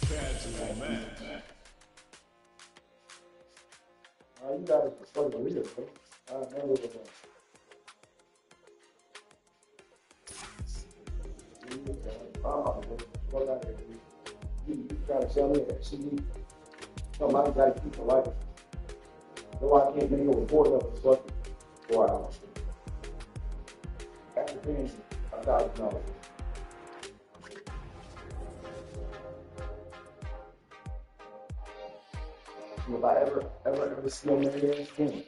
S2: Casual man.
S3: You guys are fucking weird, bro. I never was that. What out here, you gotta tell me that CD. Somebody gotta keep the life. No, I can't make a report of this fucking 4 hours. After paying $1,000. If I ever see a man in skin.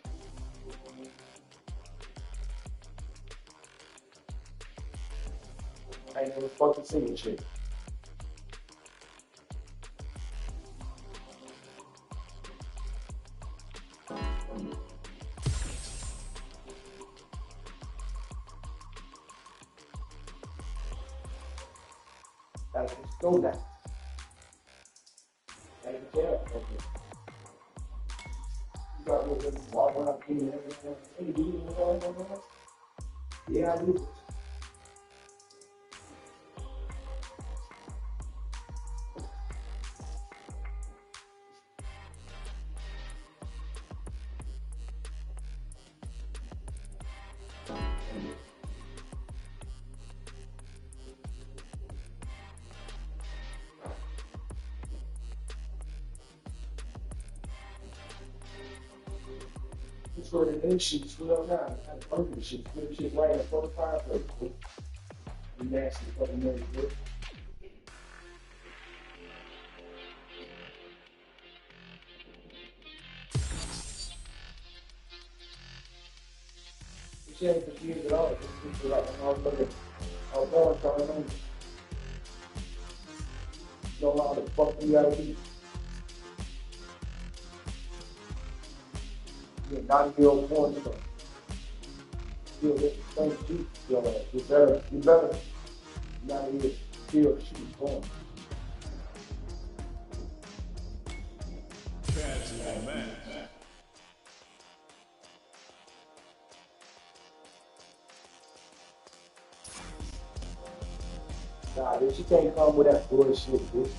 S3: I ain't never fucking seen a chick. Gotta just go down. Gotta be careful. You gotta go and walk around clean everything. Hey, do you know what I'm doing? Yeah, I do. For the new sheets, we don't know. I had burger sheets, maybe shit right in front of the fireplace. You nasty fucking nigga, dude. She ain't confused at all. Just like when I was looking, I was going trying to know. You don't know how the fuck you gotta be. You're 90-year-old porn, you know. Feel this thing, you feel that. You better. You gotta hear feel she's born.
S2: Casual man.
S3: Nah, bitch, you can't come with that bullshit, bitch. You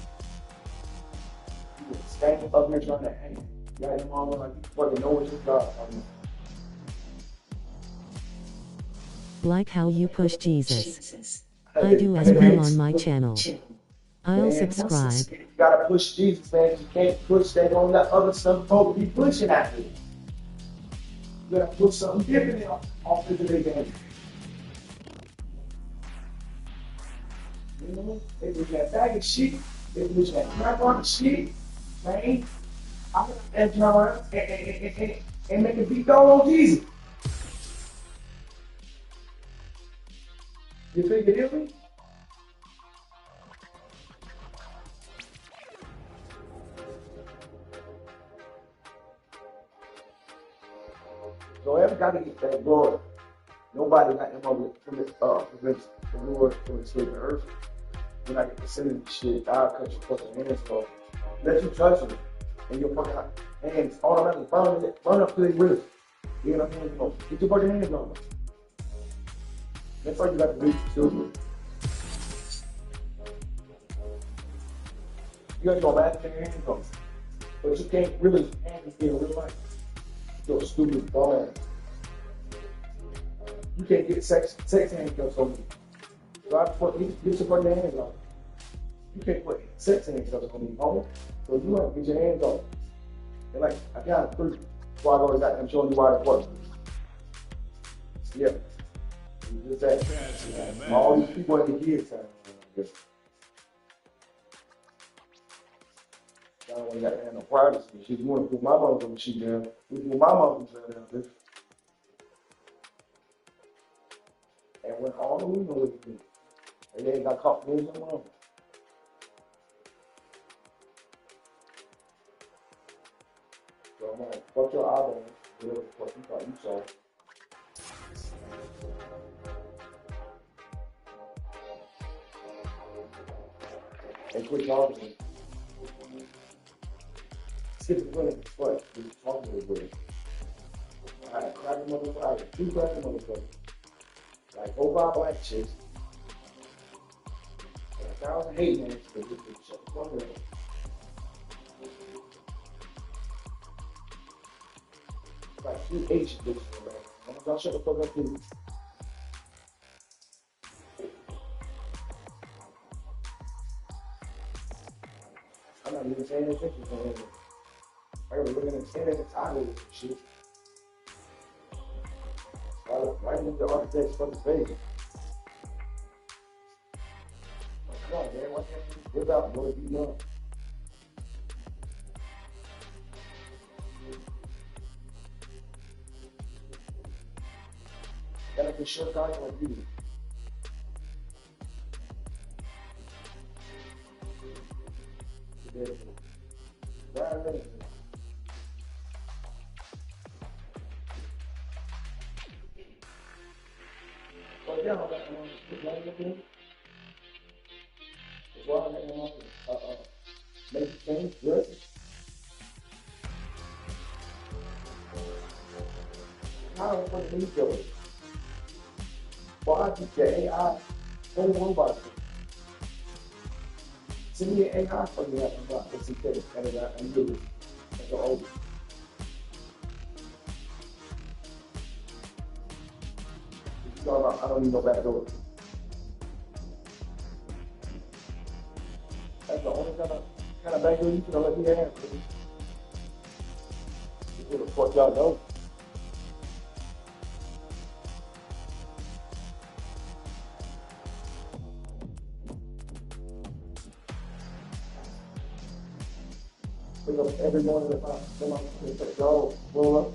S3: just standing up here trying to hang. You got your mama like you fucking know what you got.
S4: Like how you push Jesus. I do as well on my channel. I'll subscribe.
S3: You gotta push Jesus, man. You can't push that on that other stuff folks be pushing at you. You gotta push something different off into the game. You know, they push that bag of shit, they push that crap on the shit, man. I'm gonna turn around and make a beat down on Jesus. You think it is me? So everybody get that glory. Nobody got them over from this the Lord from the state of the earth. When I get to sending the shit, I'll cut your fucking hands off. Let you touch them. And your fucking hands automatically burn up to their wrist. You know what I mean? Get your fucking hands on them. That's all you got to do to do it. You gotta go back to your hands on. But you can't really handle it in real life. You're a stupid bum ass. You can't get sex handcuffs on me. So I put get your fucking hands on. You can't put sex handcuffs on me, homie. So you have to get your hands on. And like, I got it through. Before I go to that, I'm showing you why it works. Yeah. Just that. All these people in the kids time. I don't want to have no privacy. She's going to put my mom on the sheet down. We put my mom down, bitch. And when all the women with me, and they ain't got caught doing something wrong. So I'm like, fuck your eyeballs, whatever the fuck you thought you saw. And quit talking to me. Skip the winning, but we was talking to the winning. I had a cracking motherfucker, I had 2 cracking motherfuckers. Like 4 5 black chicks. And 1,000 hate names, but this bitch shut the fuck up. Like 2 Asian bitches, man. Y'all shut the fuck up, please. I'm not even saying this picture, man. I was looking at standing at the title and shit. Right into the architect's fucking face. Like, come on, man. Why can't you just give out and go to be young? Gotta be sure guys like you. Right there. Well, yeah, I'm make a change, good. I don't want to leave those. Why did the AI hold on by it? Send me an AI for me about this and that, and do it. That's the old. I don't need no back door. That's the only kind of back door you can let me have. What the fuck y'all know? Pick up every morning if I go roll up.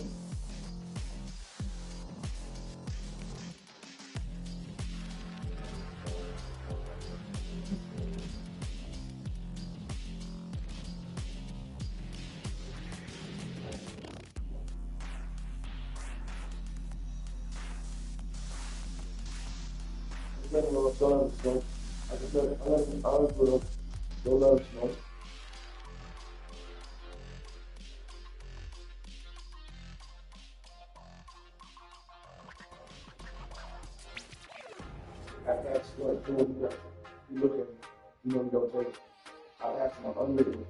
S3: Let him know smoke. I just let him go love smoke. I've asked what you look at, you know, you don't take it. I've asked him unlimited.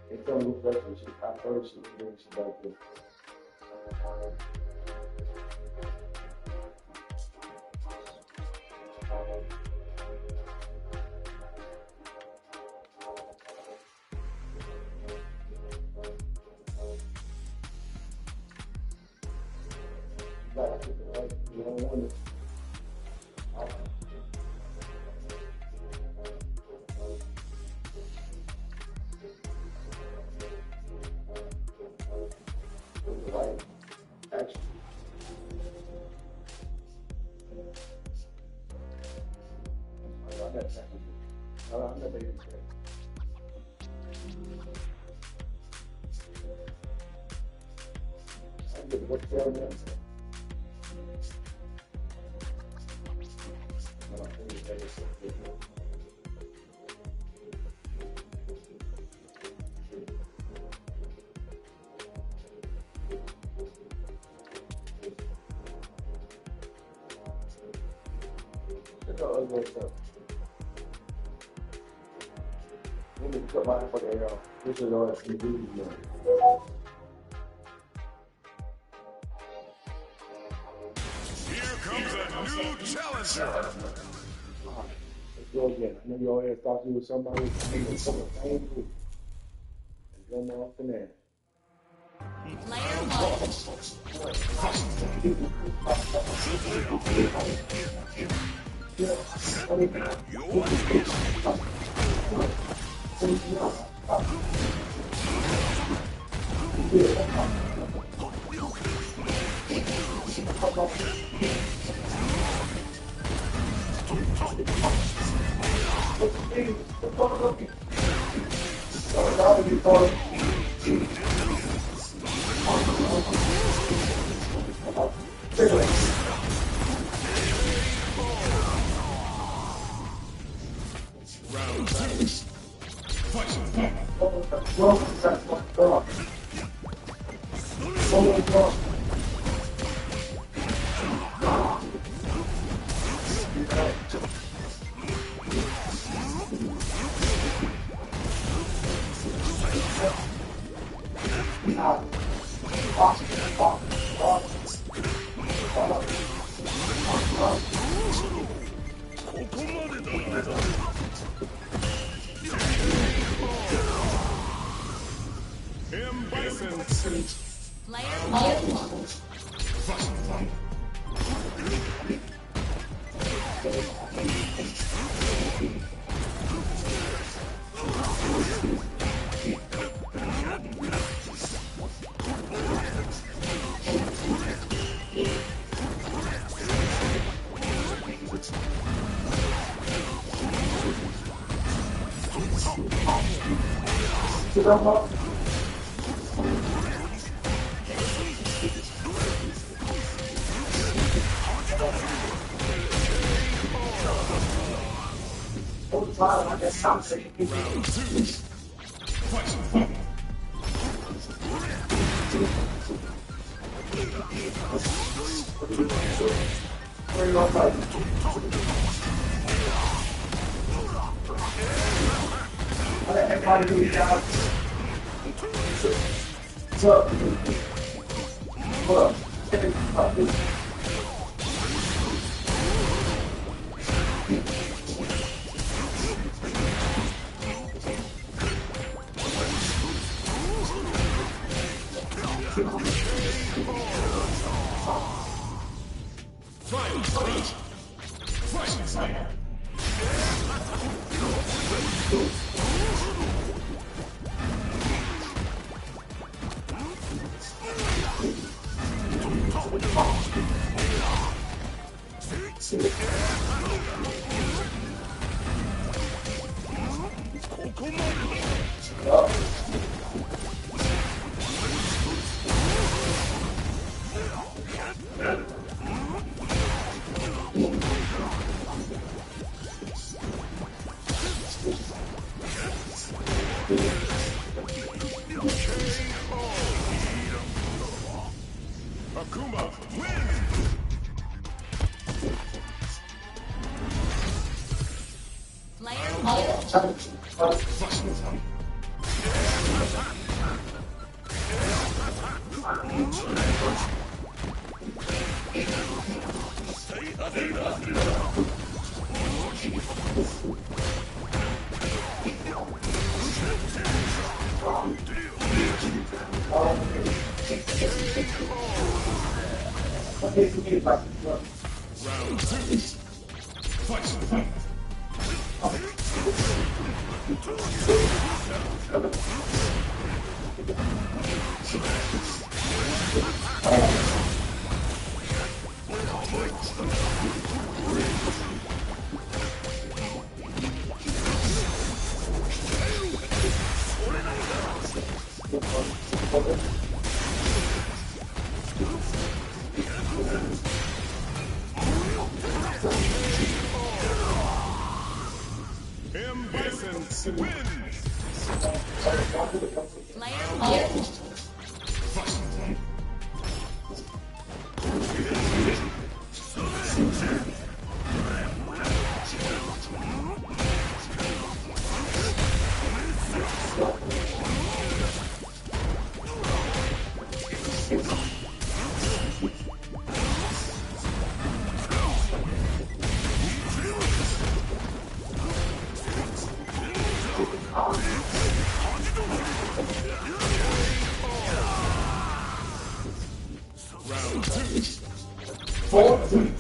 S3: They tell me what's best for shit. I've heard shit and doing shit like this. You don't want it. Right. Action. I'm not making it. I'm getting what's down there. Look at all that stuff. Let me cut my fucking hair off. This is all that's in the movie, man.
S2: Here comes a new challenger.
S3: Let's go again. I know you always thought you was somebody who was something same group. Let's go more often than that.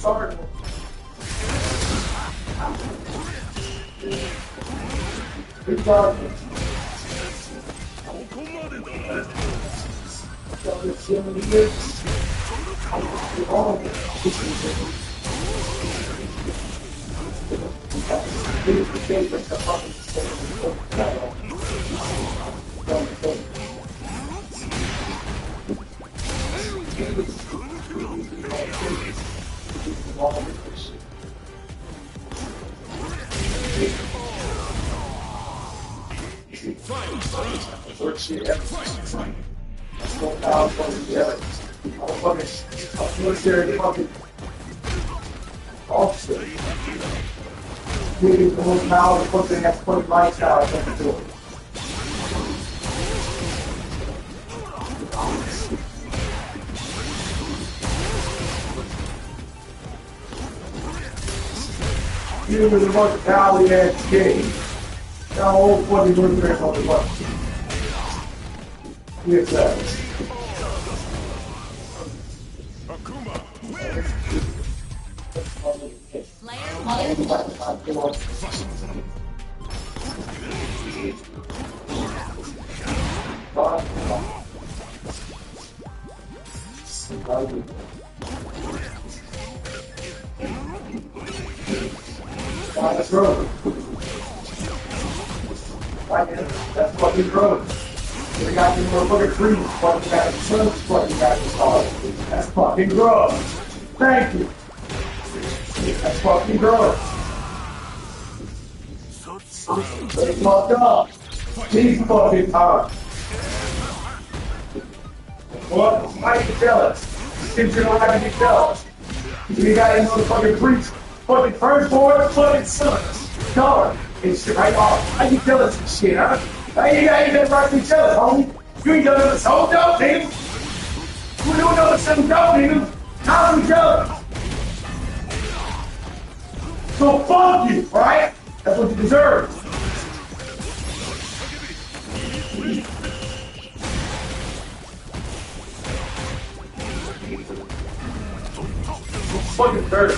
S3: Sorry. Good job. Military fucking officer. Maybe the most powerful fucking that's fucking lifestyle I can do. You was a bunch of cowardly ass game. That whole fucking military on the bus. Yes, sir. That's road. That's fucking road. We got you motherfucking trees, fucking got the sun's fucking got the stars. That's fucking gross. Thank you. That's fucking gross. They fucked up. These fucking times. What? Why you tell us? Since you don't have any jealous. You got any motherfucking trees, fucking firstborn, fucking sons. Color. It's right off. How you tell us this shit, huh? How you ain't right to each other, homie? You ain't done this whole dope, nigga. You don't know this some dope, nigga. How we jealous? So fuck you, alright? That's what you deserve. You fucking dirty.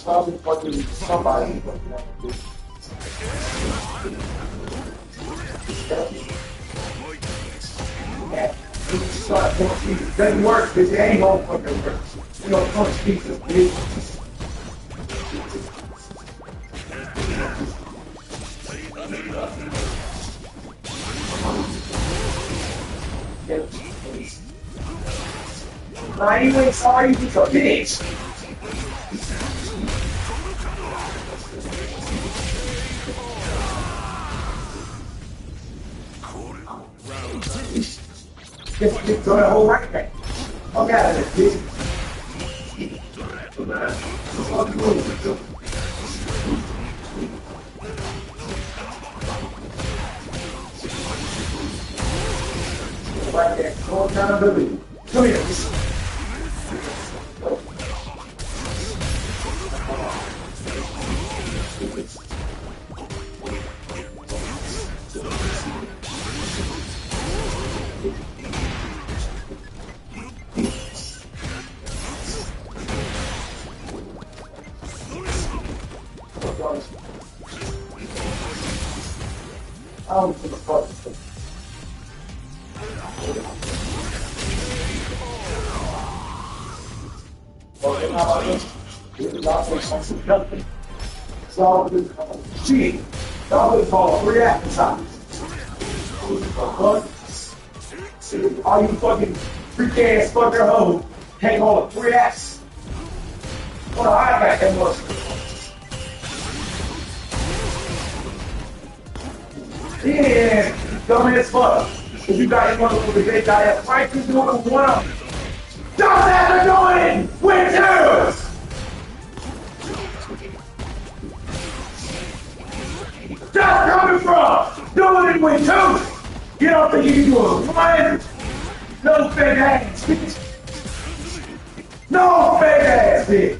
S3: Probably fucking somebody. It doesn't work because it ain't gonna fucking work. You know, punch pieces, bitch. Nah, you ain't sorry, you just a bitch. Just throw the whole right back. Fuck out of this, bitch. Right there. No accountability. Come here. I don't give a fuck. Shit. Y'all would call 3 appetizers. All you fucking freak ass fucker hoes can't hold 3 apps. What I got that much. Yeah, dumb as fuck. If you got one of the big guy that fight you doing with one of them. Don't have to do it with twos! Just coming from doing it with twos! You don't think you can do it one? No fake ass bitch! No fake ass bitch!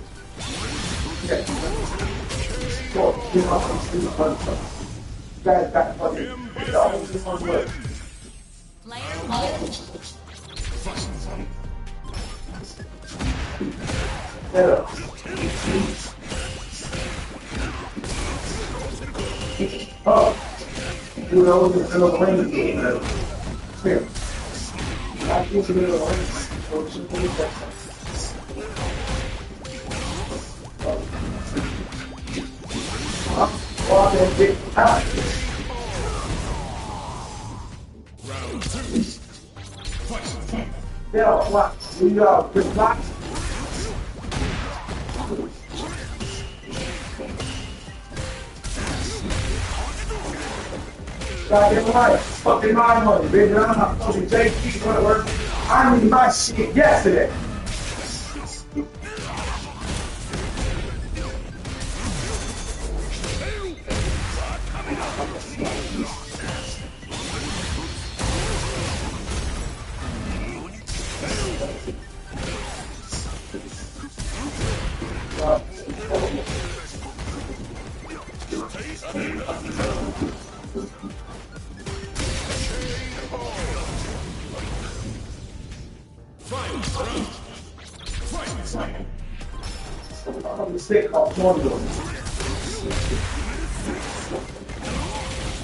S3: Back fucking. Yeah. Oh, you know, it's a little rain game. Here. I think it's a little rain. So it's just a little oh, that big out.
S2: Round two. Fight.
S3: Yeah, what? We good luck. Goddamn right. Fucking my money, baby. I'm not fucking JP for the work. I need my shit yesterday. I'm mistake called Mondo.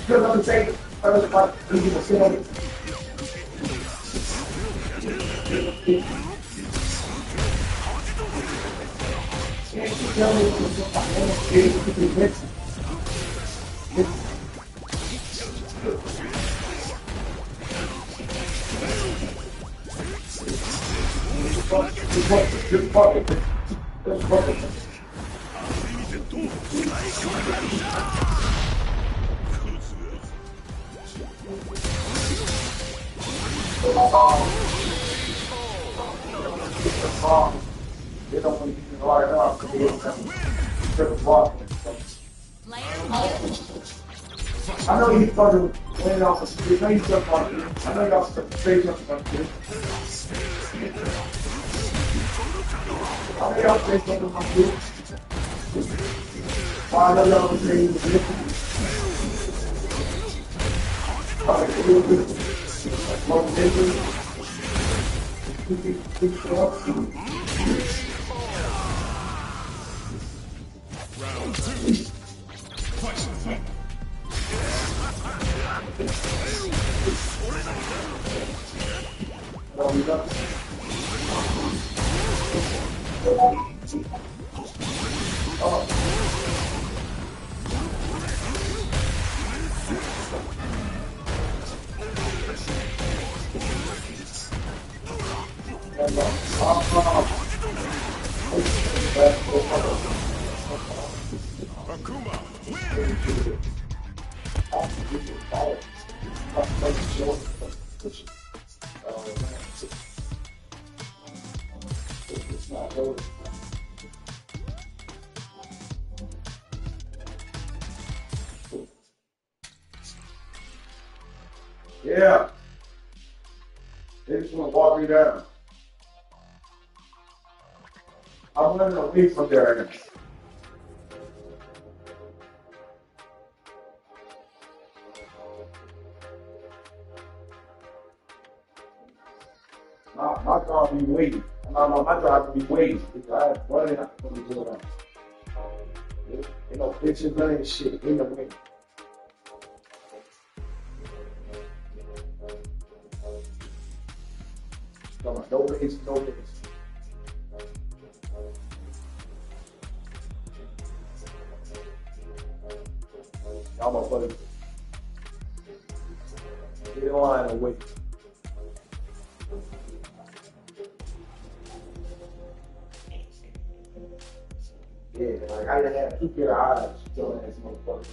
S3: Because I'm saying, I was like, you can say it. Can't you tell me what's they don't want to get hard enough to be able to walk. I know you fucking went off the street. I know you took on it. I know y'all took the stage up on it. I know y'all say something on it. I know y'all was saying it.
S2: Round two. Fight. Akuma, win!
S3: Yeah. They just want to walk me down. I'm running away from there right now. My car be waiting. No, my driver be waiting. I have running out for me to go around. Ain't no bitches, none of this shit. Ain't no way. Come on, no ways, no ways. Y'all motherfuckers. Get in line and wait. Yeah, like I didn't have 2 pair of eyes, dumb ass motherfucker.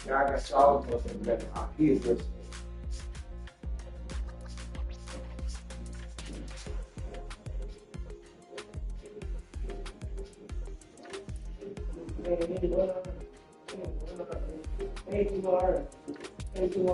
S3: Yeah, I got y'all motherfuckers better. My kids listen. Thank you.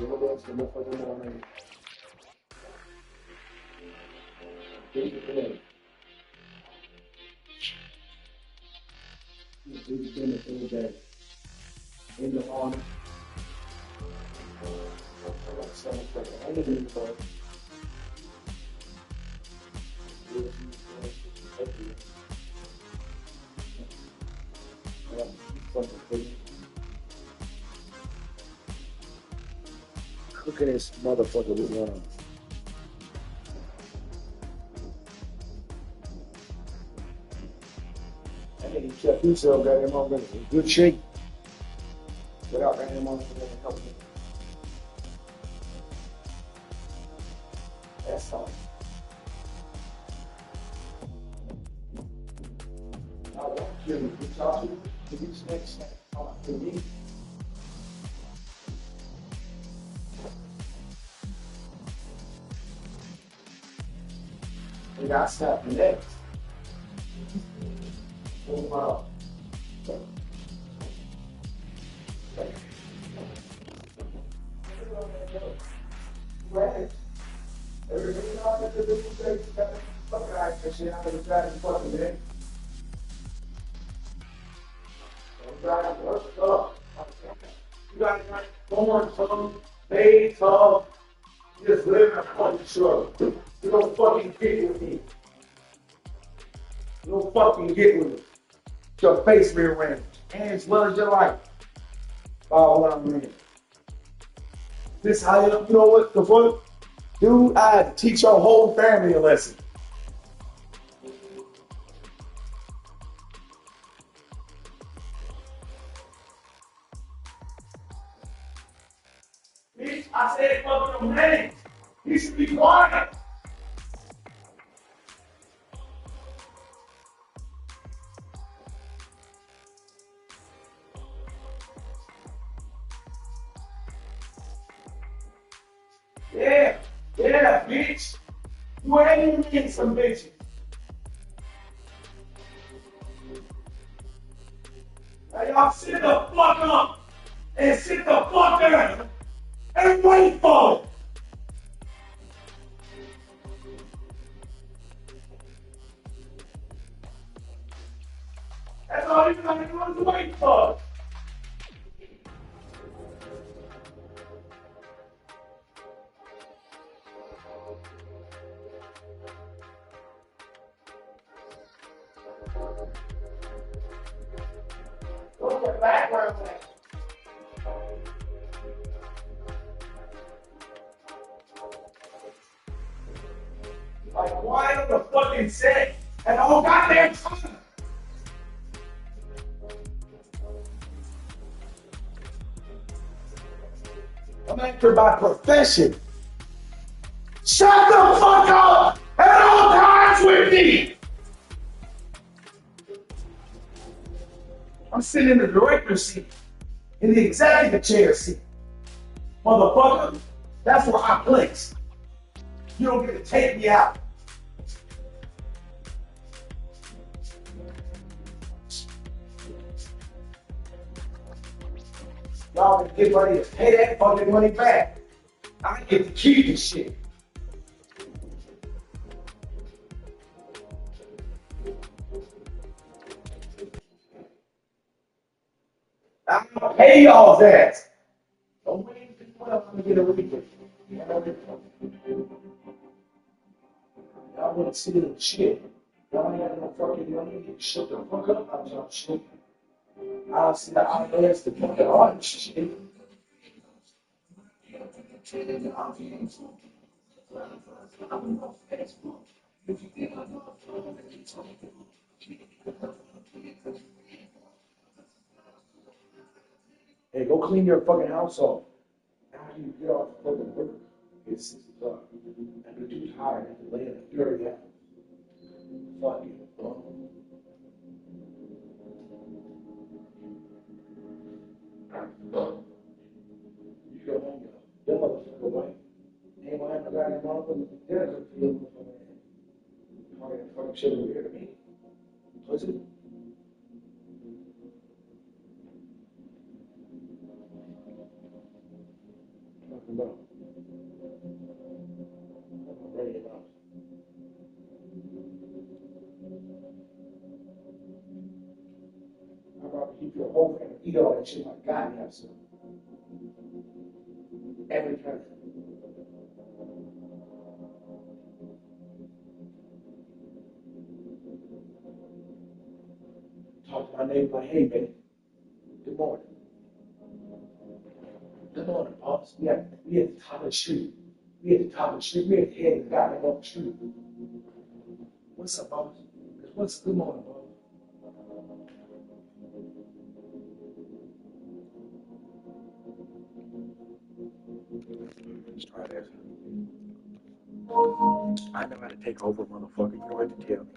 S3: DoorDash the motherfucking morning. Big dinner. Big dinner every day. In the morning. I got so much fucking energy for it. Look at this motherfucker with one. I think he kept himself got him on in good shape. Without got him on for a couple of minutes. That's all. I want you to talk to these next to me. We got stuff next. Oh, wow. Right. Everybody knows that the doomsday is got the fucking act shit out of the driving fucking day. Don't drive work up. You got born some, made some, you just live in a fucking struggle. You don't fucking get with me. You don't fucking get with me. Your face rearranged. And as well as your life. Oh, what I'm reading. This how you know what the fuck? Dude, I had to teach your whole family a lesson. Bitch, I said fucking your name. You should be quiet. Yeah, bitch. You ain't even in some bitches. Now y'all sit the fuck up and sit the fuck down and wait for it. That's all you gotta do is wait for it. Look at the background. Like, why on the fucking set and all goddamn time? I'm an actor by profession. Shut the fuck up at all times with me! I'm sitting in the director's seat, in the executive chair seat. Motherfucker, that's where I place. You don't get to take me out. Y'all can get ready to pay that fucking money back. I get to keep this shit. I'm gonna pay y'all's ass. Don't wait to put up and get a refund. Y'all wanna see the shit. Y'all ain't got no fucking money. You shut the fuck up about y'all shit. I'll see the IRS to put it on shit. Hey, go clean your fucking house off. After you get off the fucking work, it's 6 o'clock. And you're too tired to lay in a dirty house. Fuck you, bro. You go home, yo. That motherfucker, right? Ain't gonna have to grab that motherfucker. There's a feeling for that. All that fucking shit over here to me. Was it? Look. I'm ready it up. I'd rather keep your whole family eat all that shit like God have some. Every time. Talk to my neighbor like, hey, man, good morning. Good morning, boss. We at the top of the street. We at the top of the street. We at the head of the goddamn off the street. What's up, boss? Good morning, boss? Let's try this. I know how to take over, motherfucker. You don't have to tell me.